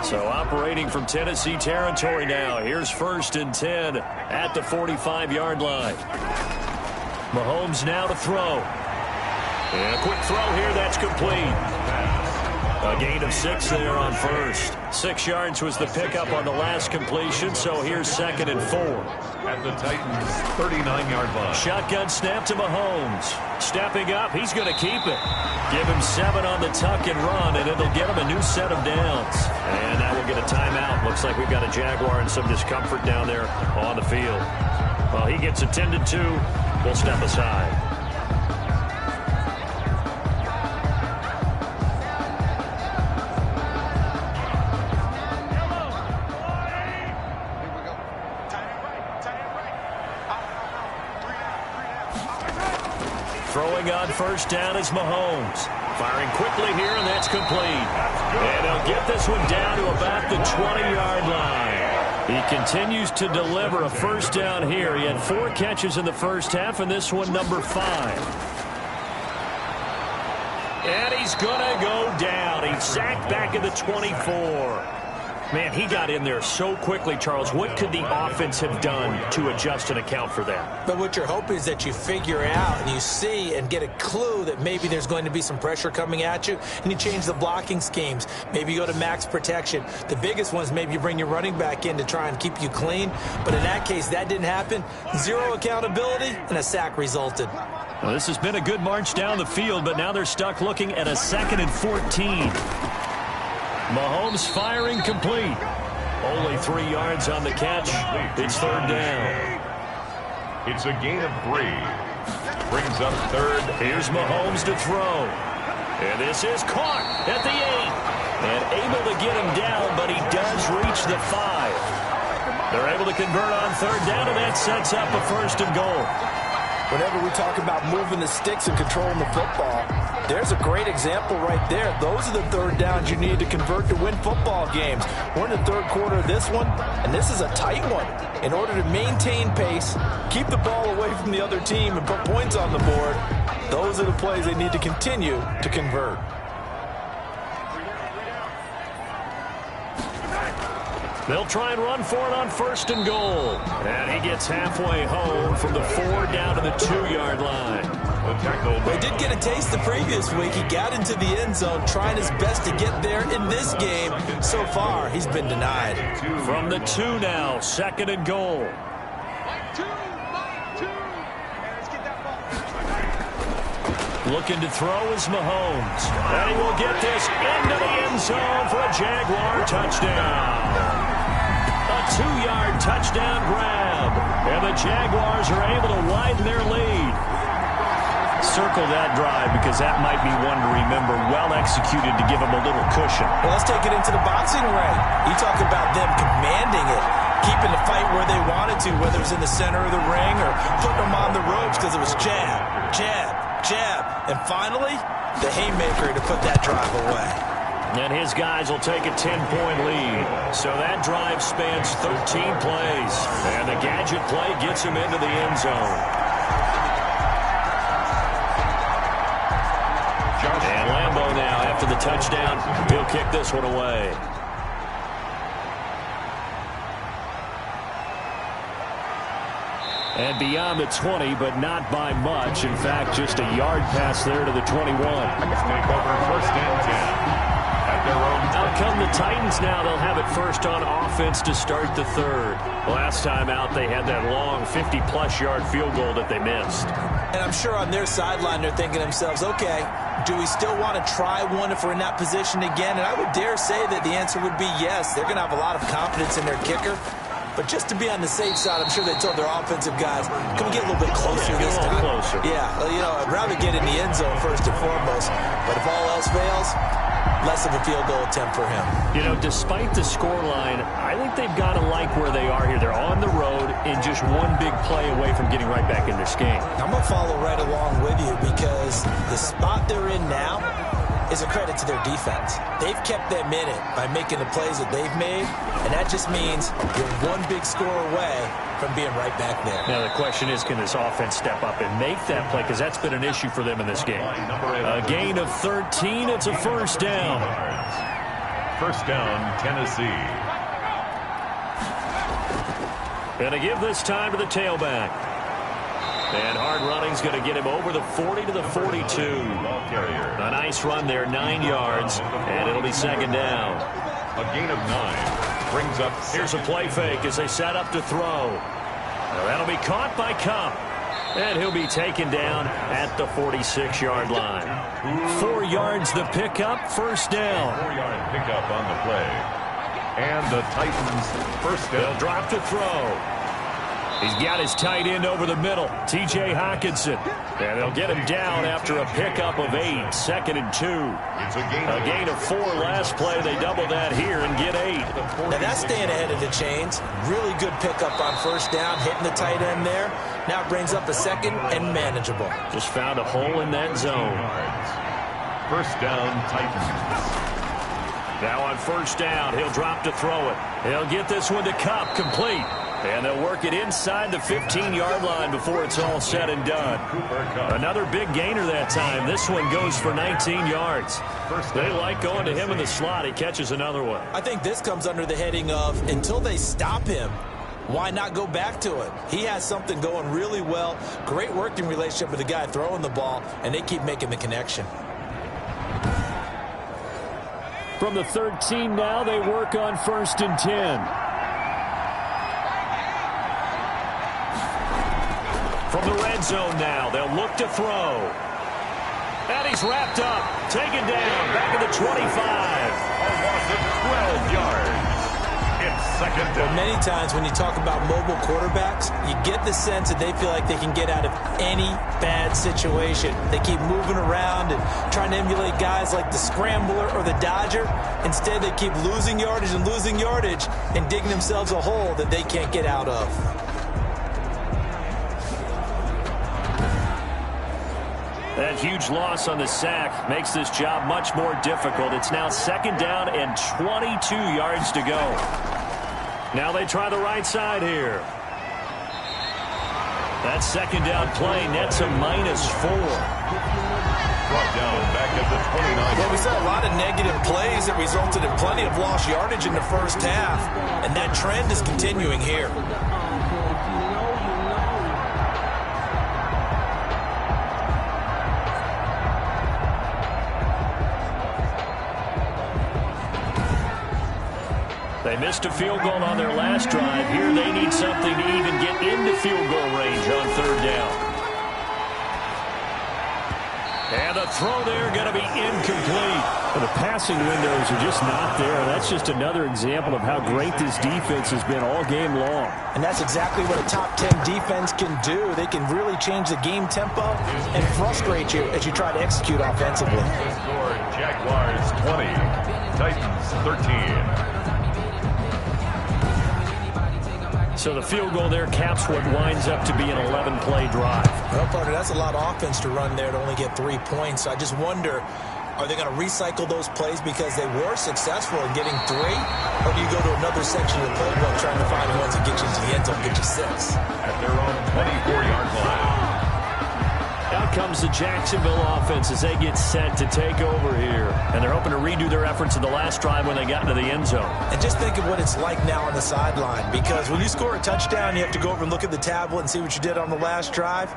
So operating from Tennessee territory now. Here's 1st and 10 at the 45-yard line. Mahomes now to throw. And a quick throw here. That's complete. A gain of 6 there on 1st. 6 yards was the pickup on the last completion, so here's 2nd and 4.
At the Titans' 39-yard line.
Shotgun snap to Mahomes. Stepping up, he's going to keep it. Give him 7 on the tuck and run, and it'll get him a new set of downs. And now we'll get a timeout. Looks like we've got a Jaguar and some discomfort down there on the field. Well, he gets attended to. We'll step aside. Throwing on 1st down is Mahomes. Firing quickly here, and that's complete. And he'll get this one down to about the 20-yard line. He continues to deliver a 1st down here. He had 4 catches in the first half, and this one number 5. And he's going to go down. He's sacked back at the 24. Man, he got in there so quickly, Charles. What could the offense have done to adjust and account for that?
But what you're hoping is that you figure out and you see and get a clue that maybe there's going to be some pressure coming at you, and you change the blocking schemes. Maybe you go to max protection. The biggest one is maybe you bring your running back in to try and keep you clean. But in that case, that didn't happen. 0 accountability, and a sack resulted.
Well, this has been a good march down the field, but now they're stuck looking at a 2nd and 14. Mahomes firing complete. Only 3 yards on the catch. It's 3rd down.
It's a gain of 3. Brings up 3rd.
Here's Mahomes to throw. And this is caught at the 8. And able to get him down, but he does reach the 5. They're able to convert on 3rd down, and that sets up a 1st and goal.
Whenever we talk about moving the sticks and controlling the football, there's a great example right there. Those are the 3rd downs you need to convert to win football games. We're in the 3rd quarter of this one, and this is a tight one. In order to maintain pace, keep the ball away from the other team, and put points on the board, those are the plays they need to continue to convert.
They'll try and run for it on 1st and goal. And he gets halfway home from the 4 down to the 2-yard line.
Well, he did get a taste the previous week. He got into the end zone, trying his best to get there in this game. So far, he's been denied.
From the 2 now, 2nd and goal. Looking to throw is Mahomes. And he will get this into the end zone for a Jaguar touchdown. A 2-yard touchdown grab. And the Jaguars are able to widen their lead. Circle that drive because that might be one to remember. Well executed to give them a little cushion.
Well, let's take it into the boxing ring. You talk about them commanding it, keeping the fight where they wanted to, whether it was in the center of the ring or putting them on the ropes because it was jab, jab, jab. And finally, the haymaker to put that drive away.
And his guys will take a 10-point lead. So that drive spans 13 plays. And the gadget play gets him into the end zone. And Lambeau now, after the touchdown, he'll kick this one away. And beyond the 20, but not by much. In fact, just a yard pass there to the 21.
Take over 1st and 10. At their own.
Out come the Titans now. They'll have it 1st on offense to start the 3rd. Last time out, they had that long 50-plus yard field goal that they missed.
And I'm sure on their sideline, they're thinking to themselves, okay, do we still want to try one if we're in that position again? And I would dare say that the answer would be yes. They're going to have a lot of confidence in their kicker. But just to be on the safe side, I'm sure they told their offensive guys, can we get a little bit closer this time?
Closer.
Yeah, I'd rather get in the end zone first and foremost. But if all else fails, less of a field goal attempt for him.
Despite the scoreline, I think they've got to like where they are here. They're on the road and just one big play away from getting right back in this game.
I'm going to follow right along with you because the spot they're in now is a credit to their defense. They've kept them in it by making the plays that they've made, and that just means you're one big score away from being right back there.
Now the question is, can this offense step up and make that play? Because that's been an issue for them in this game. A gain of 13. It's a first down.
First down, Tennessee.
Going to give this time to the tailback. And hard running's going to get him over the 40 to the 42. A nice run there, 9 yards, and it'll be second down.
A gain of 9 brings up.
Here's a play fake as they set up to throw. Now that'll be caught by Kupp. And he'll be taken down at the 46-yard line. 4 yards the pickup, first down.
4-yard pickup on the play. And the Titans first down.
They'll drop to throw. He's got his tight end over the middle, T.J. Hockenson. And they'll get him down after a pickup of 8, second and 2.
It's a
gain of 4 last play. They double that here and get 8.
Now that's staying ahead of the chains. Really good pickup on first down, hitting the tight end there. Now it brings up a second and manageable.
Just found a hole in that zone.
First down, Titans.
Now on first down, he'll drop to throw it. He'll get this one to Kupp, complete. And they'll work it inside the 15-yard line before it's all said and done. Another big gainer that time. This one goes for 19 yards. They like going to him in the slot. He catches another one.
I think this comes under the heading of until they stop him, why not go back to it? He has something going really well. Great working relationship with the guy throwing the ball, and they keep making the connection.
From the 13 now, they work on first and 10. From the red zone now, they'll look to throw. And he's wrapped up, taken down, back at the 25.
A loss of 12 yards. It's second down.
Well, many times when you talk about mobile quarterbacks, you get the sense that they feel like they can get out of any bad situation. They keep moving around and trying to emulate guys like the Scrambler or the Dodger. Instead, they keep losing yardage and digging themselves a hole that they can't get out of.
That huge loss on the sack makes this job much more difficult. It's now second down and 22 yards to go. Now they try the right side here. That second down play nets a -4.
Brought down back at the 29.
Well, we saw a lot of negative plays that resulted in plenty of lost yardage in the first half, and that trend is continuing here.
They missed a field goal on their last drive. Here they need something to even get into field goal range on third down. And the throw there going to be incomplete. Well, the passing windows are just not there. That's just another example of how great this defense has been all game long.
And that's exactly what a top 10 defense can do. They can really change the game tempo and frustrate you as you try to execute offensively.
Score, Jaguars 20, Titans 13.
So the field goal there caps what winds up to be an 11-play drive.
Well, partner, that's a lot of offense to run there to only get 3 points. So I just wonder, are they going to recycle those plays because they were successful in getting 3? Or do you go to another section of the playbook trying to find ones that get you into the end zone, get you 6?
At their own 24-yard line.
Out comes the Jacksonville offense as they get set to take over here. And they're hoping to redo their efforts in the last drive when they got into the end zone.
And just think of what it's like now on the sideline. Because when you score a touchdown, you have to go over and look at the tablet and see what you did on the last drive.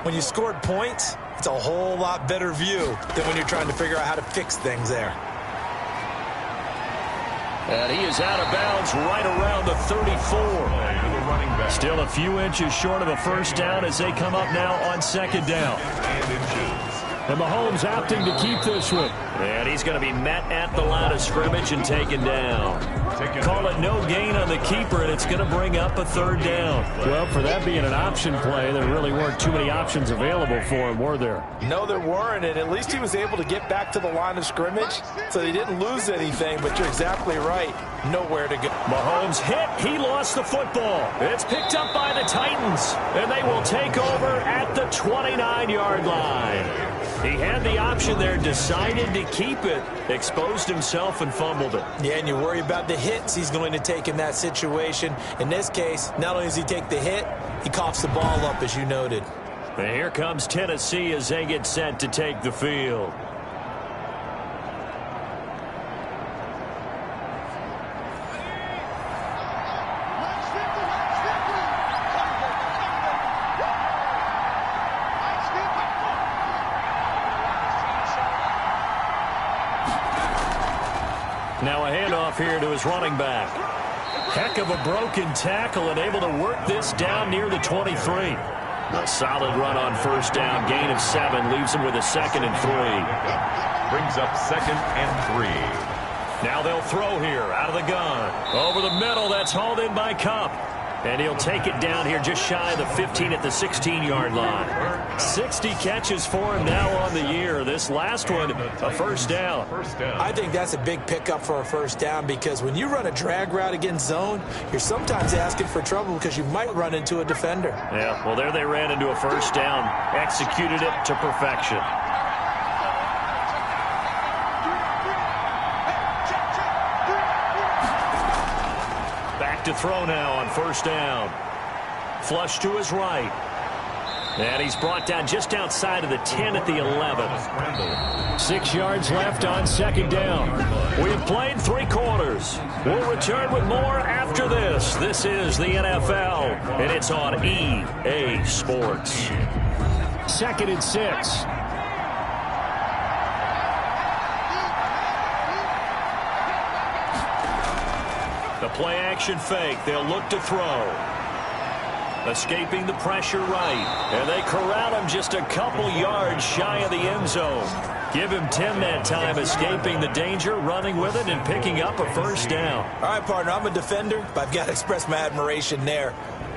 When you scored points, it's a whole lot better view than when you're trying to figure out how to fix things there.
And he is out of bounds right around the 34. Still a few inches short of a first down as they come up now on second down.
And inches.
And Mahomes opting to keep this one. And he's going to be met at the line of scrimmage and taken down. Call it no gain on the keeper, and it's going to bring up a third down. Well, for that being an option play, there really weren't too many options available for him, were there?
No, there weren't, and at least he was able to get back to the line of scrimmage, so he didn't lose anything, but you're exactly right. Nowhere to go.
Mahomes hit. He lost the football. It's picked up by the Titans, and they will take over at the 29-yard line. He had the option there, decided to keep it, exposed himself and fumbled it.
Yeah, and you worry about the hits he's going to take in that situation. In this case, not only does he take the hit, he coughs the ball up, as you noted.
And here comes Tennessee as they get set to take the field. Now a handoff here to his running back. Heck of a broken tackle and able to work this down near the 23. A solid run on first down. Gain of 7 leaves him with a 2nd and 3.
Brings up 2nd and 3.
Now they'll throw here out of the gun. Over the middle, that's hauled in by Kupp. And he'll take it down here just shy of the 15 at the 16-yard line. 60 catches for him now on the year. This last one, a first down.
I think that's a big pickup for a first down because when you run a drag route against zone, you're sometimes asking for trouble because you might run into a defender.
Yeah, well, there they ran into a first down. Executed it to perfection. To throw now on first down. Flush to his right. And he's brought down just outside of the 10 at the 11. 6 yards left on 2nd down. We have played 3 quarters. We'll return with more after this. This is the NFL, and it's on EA Sports. 2nd and 6. The play-action fake. They'll look to throw. Escaping the pressure right. And they corral him just a couple yards shy of the end zone. Give him 10 that time, escaping the danger, running with it, and picking up a first down.
All right, partner, I'm a defender, but I've got to express my admiration there.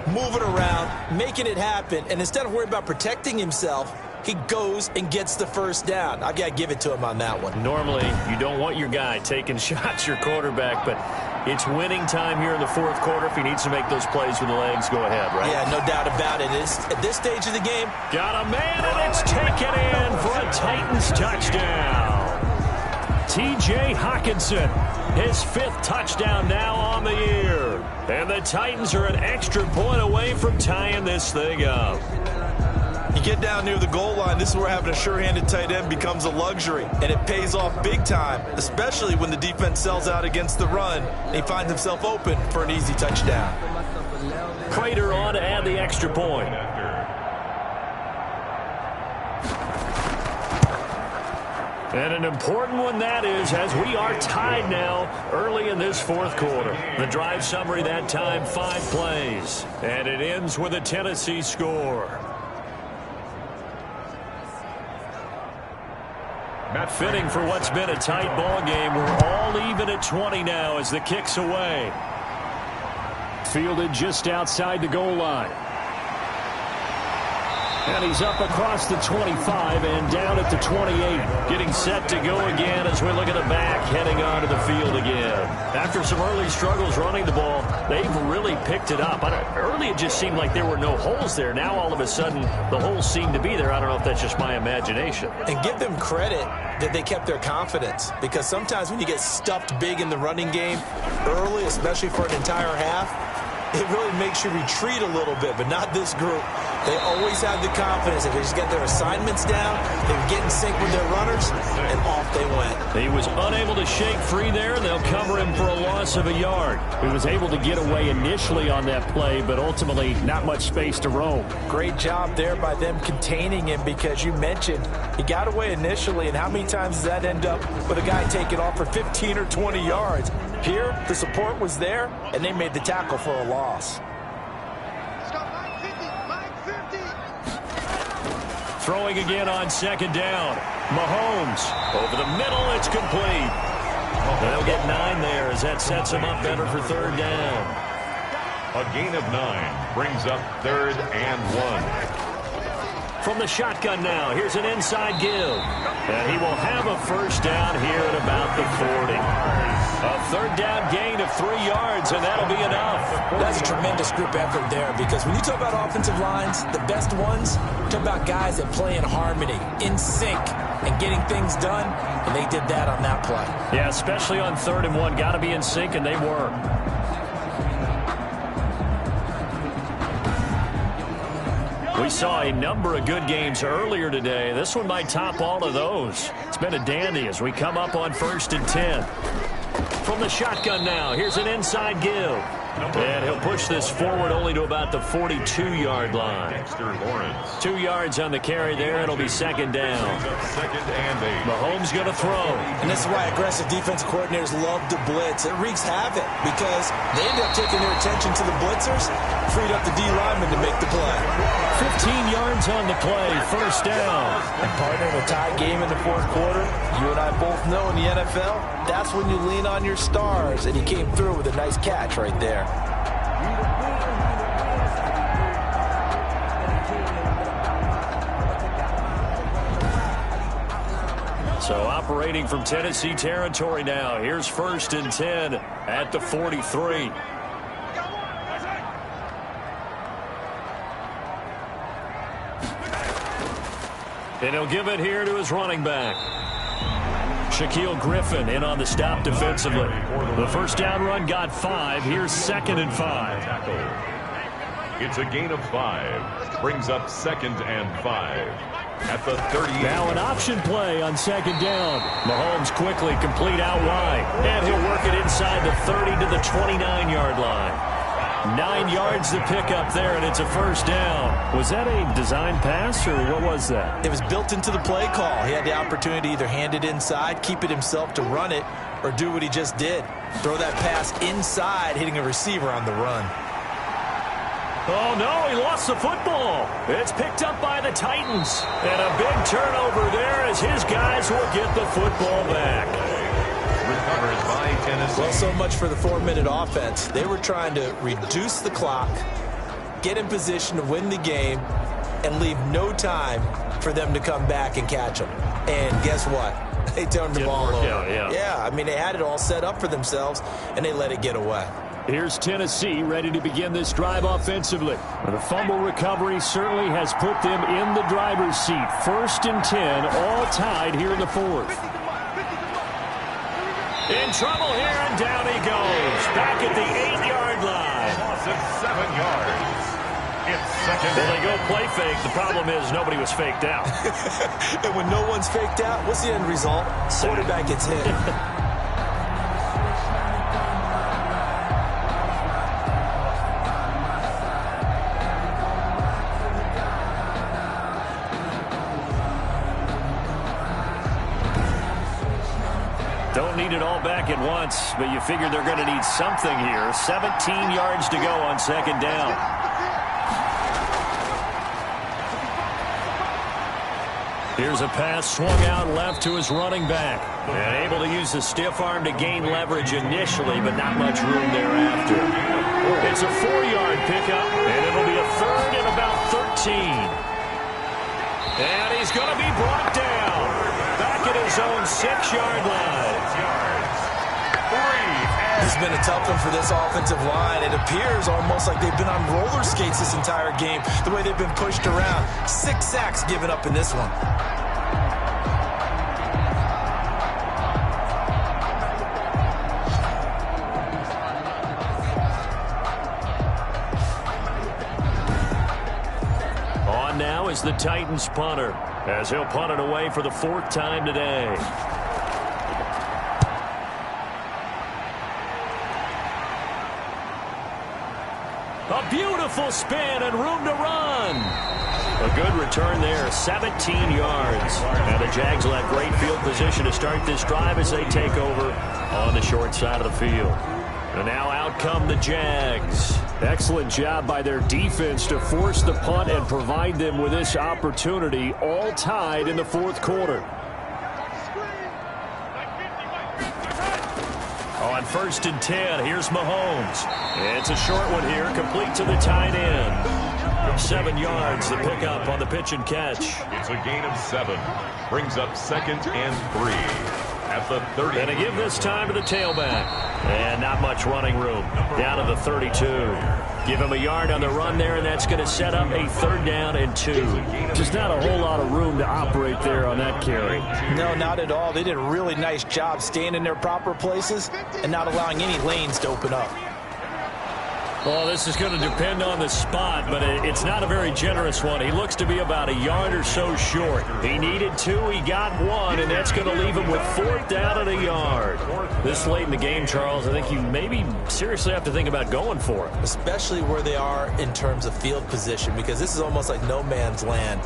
Moving around, making it happen, and instead of worrying about protecting himself, he goes and gets the first down. I've got to give it to him on that one.
Normally, you don't want your guy taking shots, your quarterback, but it's winning time here in the 4th quarter. If he needs to make those plays with the legs, go ahead, right?
Yeah, no doubt about it. At this stage of the game.
Got a man, and it's taken in for a Titans touchdown. T.J. Hockenson, his 5th touchdown now on the year. And the Titans are an extra point away from tying this thing up.
You get down near the goal line, this is where having a sure-handed tight end becomes a luxury, and it pays off big time, especially when the defense sells out against the run, and he finds himself open for an easy touchdown.
Prater on to add the extra point. And an important one that is, as we are tied now early in this 4th quarter. The drive summary that time, 5 plays, and it ends with a Tennessee score. Fitting for what's been a tight ball game. We're all even at 20 now as the kick's away. Fielded just outside the goal line. And he's up across the 25 and down at the 28. Getting set to go again as we look at the back, heading onto the field again. After some early struggles running the ball, they've really picked it up. Early it just seemed like there were no holes there. Now all of a sudden the holes seem to be there. I don't know if that's just my imagination.
And give them credit that they kept their confidence, because sometimes when you get stuffed big in the running game early, especially for an entire half, it really makes you retreat a little bit, but not this group. They always have the confidence that they just get their assignments down, they get in sync with their runners, and off they went.
He was unable to shake free there, and they'll cover him for a loss of a yard. He was able to get away initially on that play, but ultimately not much space to roam.
Great job there by them containing him, because you mentioned he got away initially, and how many times does that end up with a guy taking off for 15 or 20 yards? Here, the support was there, and they made the tackle for a loss.
Throwing again on second down. Mahomes over the middle. It's complete. They'll get 9 there as that sets them up better for third down.
A gain of 9 brings up 3rd and 1.
From the shotgun now, here's an inside give. And he will have a first down here at about the 40. A third down gain of 3 yards, and that'll be enough.
That's a tremendous group effort there, because when you talk about offensive lines, the best ones, talk about guys that play in harmony, in sync, and getting things done, and they did that on that play.
Yeah, especially on 3rd and 1. Got to be in sync, and they were. We saw a number of good games earlier today. This one might top all of those. It's been a dandy as we come up on 1st and 10. From the shotgun now, here's an inside give. And he'll push this forward only to about the 42-yard line.
Dexter Lawrence.
2 yards on the carry there. It'll be second down.
2nd and 8.
Mahomes going to throw.
And this is why aggressive defense coordinators love to blitz. It wreaks havoc because they end up taking their attention to the blitzers, freed up the D lineman to make the play.
15 yards on the play, first down.
And partner, in a tie game in the fourth quarter, you and I both know in the NFL, that's when you lean on your stars, and he came through with a nice catch right there.
So operating from Tennessee territory now. Here's 1st and 10 at the 43. And he'll give it here to his running back. Shaquille Griffin in on the stop defensively. The first down run got 5. Here's 2nd and 5.
It's a gain of 5. Brings up 2nd and 5. At the 38.
Now an option play on 2nd down. Mahomes quickly complete out wide. And he'll work it inside the 30 to the 29-yard line. 9 yards to pick up there, and it's a first down. Was that a design pass, or what was that?
It was built into the play call. He had the opportunity to either hand it inside, keep it himself to run it, or do what he just did. Throw that pass inside, hitting a receiver on the run.
Oh, no, he lost the football. It's picked up by the Titans. And a big turnover there as his guys will get the football back.
Recovered by Tennessee.
Well, so much for the 4-minute offense. They were trying to reduce the clock, get in position to win the game, and leave no time for them to come back and catch them. And guess what? They turned the ball over. Yeah, I mean, they had it all set up for themselves, and they let it get away.
Here's Tennessee ready to begin this drive offensively. The fumble recovery certainly has put them in the driver's seat. 1st and 10, all tied here in the 4th. In trouble here, and down he goes. Back at the 8-yard line.
Loss of 7 yards. It's 2nd.
Well, they go play fake. The problem is nobody was faked out.
And when no one's faked out, what's the end result? Quarterback gets hit.
Don't need it all back at once, but you figure they're going to need something here. 17 yards to go on 2nd down. Here's a pass swung out left to his running back. And able to use the stiff arm to gain leverage initially, but not much room thereafter. It's a 4-yard pickup, and it'll be a 3rd and about 13. And he's going to be brought down. Back at his own 6-yard line.
This has been a tough one for this offensive line. It appears almost like they've been on roller skates this entire game, the way they've been pushed around. 6 sacks given up in this one.
On now is the Titans punter, as he'll punt it away for the 4th time today. A beautiful spin and room to run. A good return there, 17 yards. And the Jags will have great field position to start this drive as they take over on the short side of the field. And now out come the Jags. Excellent job by their defense to force the punt and provide them with this opportunity, all tied in the fourth quarter. On 1st and 10, here's Mahomes. It's a short one here, complete to the tight end. 7 yards, the pickup on the pitch and catch.
It's a gain of 7. Brings up 2nd and 3 at the 30.
And to give this time to the tailback. And not much running room. Down to the 32. Give him a yard on the run there, and that's going to set up a 3rd down and 2. Just not a whole lot of room to operate there on that carry.
No, not at all. They did a really nice job staying in their proper places and not allowing any lanes to open up.
Well, this is going to depend on the spot, but it's not a very generous one. He looks to be about a yard or so short. He needed 2, he got 1, and that's going to leave him with 4th down and a yard. This late in the game, Charles, I think you maybe seriously have to think about going for it.
Especially where they are in terms of field position, because this is almost like no man's land.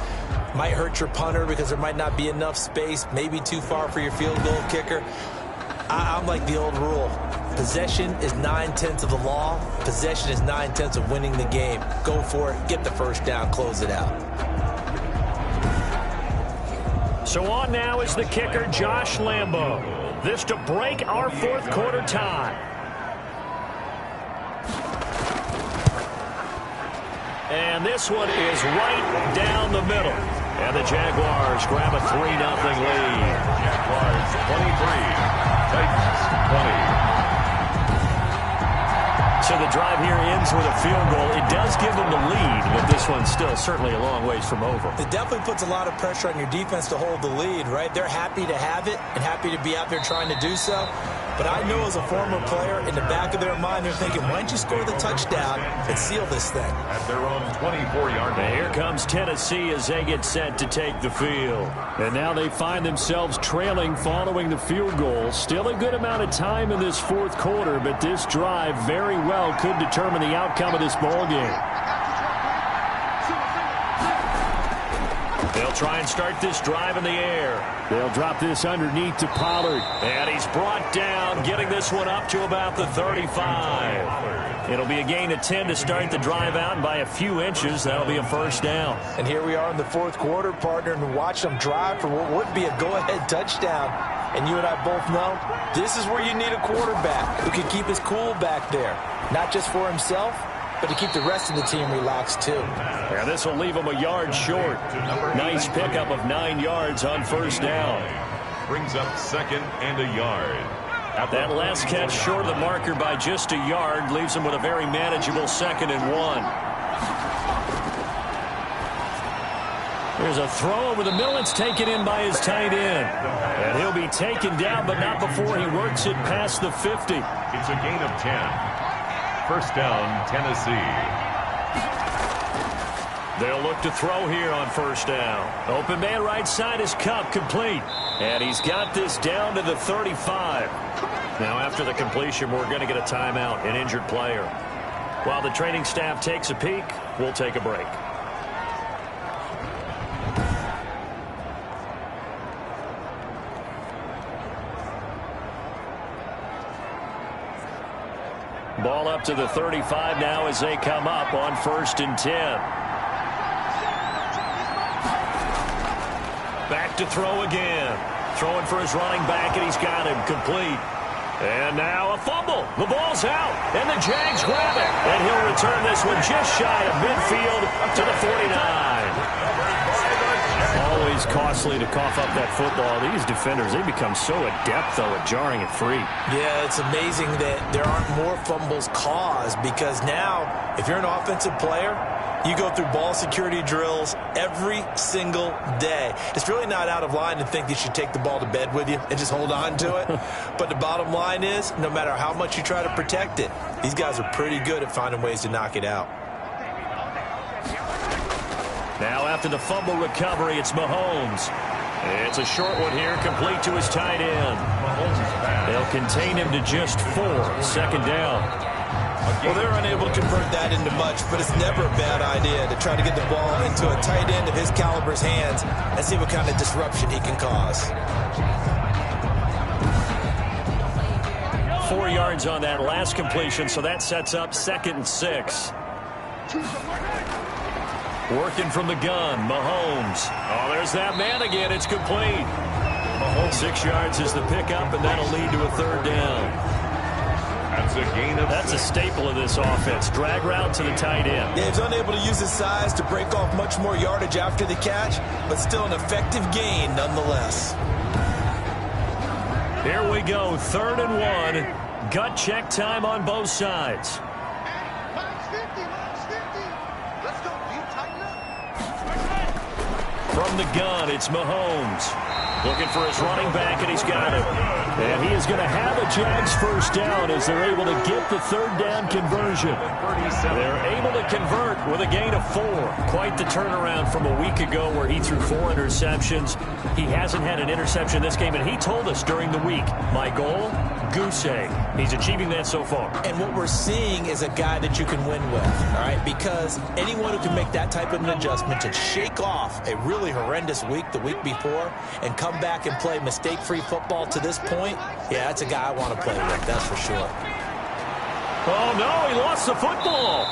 Might hurt your punter because there might not be enough space, maybe too far for your field goal kicker. I'm like the old rule. Possession is 9/10 of the law. Possession is 9/10 of winning the game. Go for it. Get the 1st down. Close it out.
So on now is the kicker, Josh Lambo. This to break our 4th quarter tie. And this one is right down the middle. And the Jaguars grab a 3-0 lead.
Jaguars 23, Titans 20.
So the drive here ends with a field goal. It does give them the lead, but this one's still certainly a long ways from over.
It definitely puts a lot of pressure on your defense to hold the lead, right? They're happy to have it and happy to be out there trying to do so. But I know as a former player, in the back of their mind, they're thinking, why don't you score the touchdown and seal this thing?
At their own 24-yard line.
Here comes Tennessee as they get set to take the field. And now they find themselves trailing following the field goal. Still a good amount of time in this 4th quarter, but this drive very well could determine the outcome of this ball game. They'll try and start this drive in the air. They'll drop this underneath to Pollard. And he's brought down, getting this one up to about the 35. It'll be a gain of 10 to start the drive out, and by a few inches, that'll be a 1st down.
And here we are in the 4th quarter, partner, and watch them drive for what would be a go-ahead touchdown. And you and I both know this is where you need a quarterback who can keep his cool back there. Not just for himself, but to keep the rest of the team relaxed too.
Yeah, this will leave him a yard short. Nice pickup of 9 yards on 1st down.
Brings up 2nd and a yard.
That last catch short of the marker by just a yard leaves him with a very manageable 2nd and 1. There's a throw over the middle. It's taken in by his tight end. And he'll be taken down, but not before he works it past the 50.
It's a gain of 10. 1st down, Tennessee.
They'll look to throw here on 1st down. Open man right side is Kupp, complete. And he's got this down to the 35. Now after the completion, we're going to get a timeout, an injured player. While the training staff takes a peek, we'll take a break. Ball up to the 35 now as they come up on 1st and 10. Back to throw again. Throwing for his running back, and he's got him complete. And now a fumble. The ball's out, and the Jags grab it. And he'll return this one just shy of midfield to the 49. Always costly to cough up that football. These defenders, they become so adept, though, at jarring it free.
Yeah, it's amazing that there aren't more fumbles caused, because now, if you're an offensive player, you go through ball security drills every single day. It's really not out of line to think you should take the ball to bed with you and just hold on to it. But the bottom line is, no matter how much you try to protect it, these guys are pretty good at finding ways to knock it out.
Now after the fumble recovery, it's Mahomes. It's a short one here, complete to his tight end. They'll contain him to just 4. 2nd down.
Well, they're unable to convert that into much, but it's never a bad idea to try to get the ball into a tight end of his caliber's hands and see what kind of disruption he can cause.
4 yards on that last completion, so that sets up 2nd and 6. Working from the gun, Mahomes. Oh, there's that man again. It's complete. 6 yards is the pickup, and that'll lead to a 3rd down.
That's a gain of
That's
6.
a staple of this offense. Drag route to the tight end.
Yeah, he's unable to use his size to break off much more yardage after the catch, but still an effective gain nonetheless.
Here we go, 3rd and 1. Gut check time on both sides. From the gun, it's Mahomes. Looking for his running back, and he's got it. And he is going to have a Jags 1st down as they're able to get the 3rd down conversion. They're able to convert with a gain of 4. Quite the turnaround from a week ago where he threw 4 interceptions. He hasn't had an interception this game, and he told us during the week, my goal, goose egg. He's achieving that so far.
And what we're seeing is a guy that you can win with, all right? Because anyone who can make that type of an adjustment to shake off a really horrendous week the week before and come back and play mistake-free football to this point, yeah, that's a guy I want to play with, that's for sure.
Oh, no, he lost the football.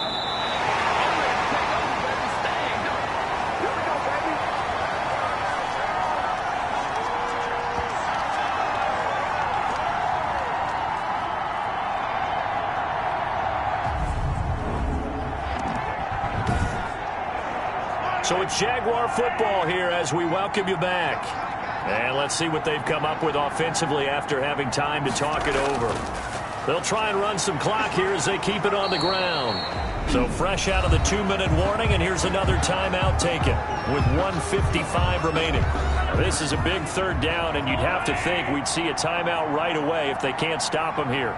So it's Jaguar football here as we welcome you back. And let's see what they've come up with offensively after having time to talk it over. They'll try and run some clock here as they keep it on the ground. So fresh out of the 2-minute warning, and here's another timeout taken with 1:55 remaining. This is a big 3rd down, and you'd have to think we'd see a timeout right away if they can't stop them here.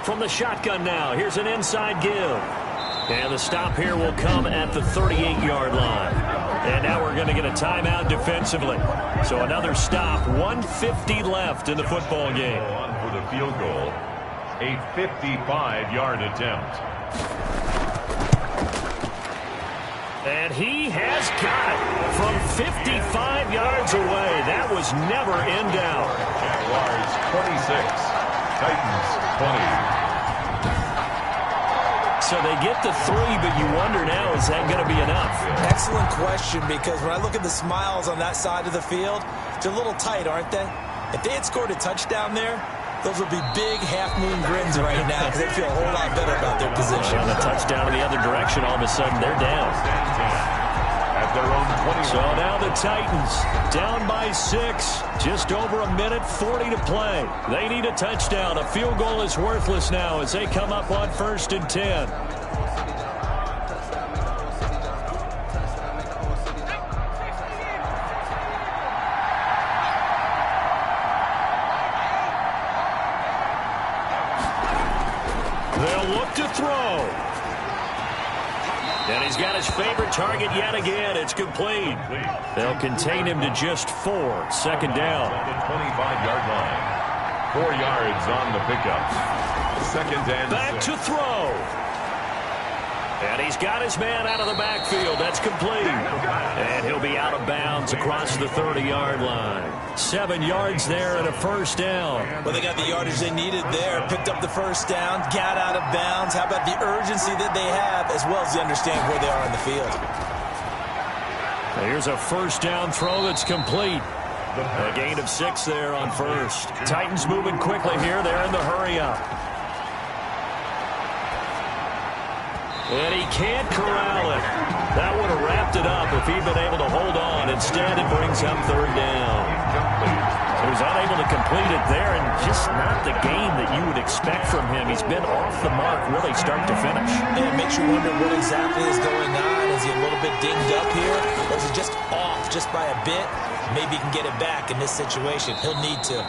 From the shotgun now, here's an inside give. And the stop here will come at the 38-yard line. And now we're going to get a timeout defensively. So another stop, 1:50 left in the football game.
On for the field goal, a 55-yard attempt.
And he has got it from 55 yards away. That was never in doubt.
Jaguars 26, Titans 20.
So they get the 3, but you wonder now, is that going to be enough?
Excellent question, because when I look at the smiles on that side of the field, they're a little tight, aren't they? If they had scored a touchdown there, those would be big half-moon grins right now because they feel a whole lot better about their position.
On the touchdown in the other direction, all of a sudden they're down.
At their own 20.
So now the Titans down by 6. Just over 1:40 to play. They need a touchdown. A field goal is worthless now as they come up on 1st and 10. They'll look to throw. And he's got his favorite target yet again. It's complete. They'll contain him to just 4. 2nd down.
The 25-yard line. 4 yards on the pickup. 2nd and
Back
6.
to throw. And he's got his man out of the backfield. That's complete. And he'll be out of bounds across the 30-yard line. 7 yards there and a 1st down.
Well, they got the yardage they needed there. Picked up the 1st down, got out of bounds. How about the urgency that they have, as well as they understand where they are on the field?
Here's a 1st down throw that's complete. A gain of 6 there on 1st. Titans moving quickly here. They're in the hurry-up. And he can't corral it. That would have wrapped it up if he'd been able to hold on. Instead, it brings up 3rd down. He was unable to complete it there, and just not the game that you would expect from him. He's been off the mark really start to finish.
And it makes you wonder what exactly is going on. Is he a little bit dinged up here? Or is he just off just by a bit? Maybe he can get it back in this situation. He'll need to.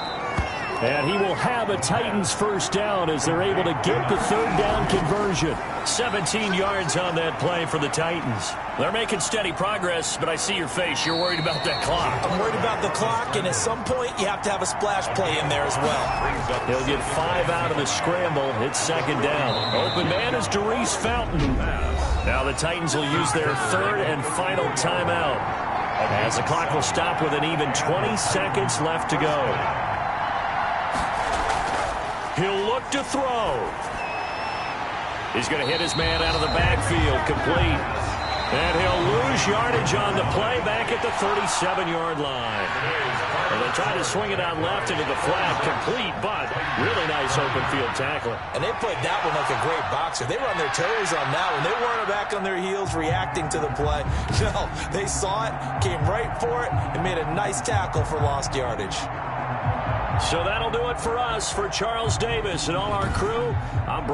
And he will have a Titans 1st down as they're able to get the 3rd down conversion. 17 yards on that play for the Titans. They're making steady progress, but I see your face. You're worried about that clock.
I'm worried about the clock, and at some point, you have to have a splash play in there as well.
He'll get 5 out of the scramble. It's 2nd down. Open man is Darius Fountain. Now the Titans will use their 3rd and final timeout, as the clock will stop with an even 20 seconds left to go. look to throw. He's going to hit his man out of the backfield, complete. And he'll lose yardage on the play back at the 37-yard line. And they try to swing it out left into the flat, complete, but really nice open field tackle.
And they played that one like a great boxer. They were on their toes on that one. They weren't back on their heels reacting to the play. No, they saw it, came right for it, and made a nice tackle for lost yardage.
So that'll do it for us. For Charles Davis and all our crew, I'm Brent.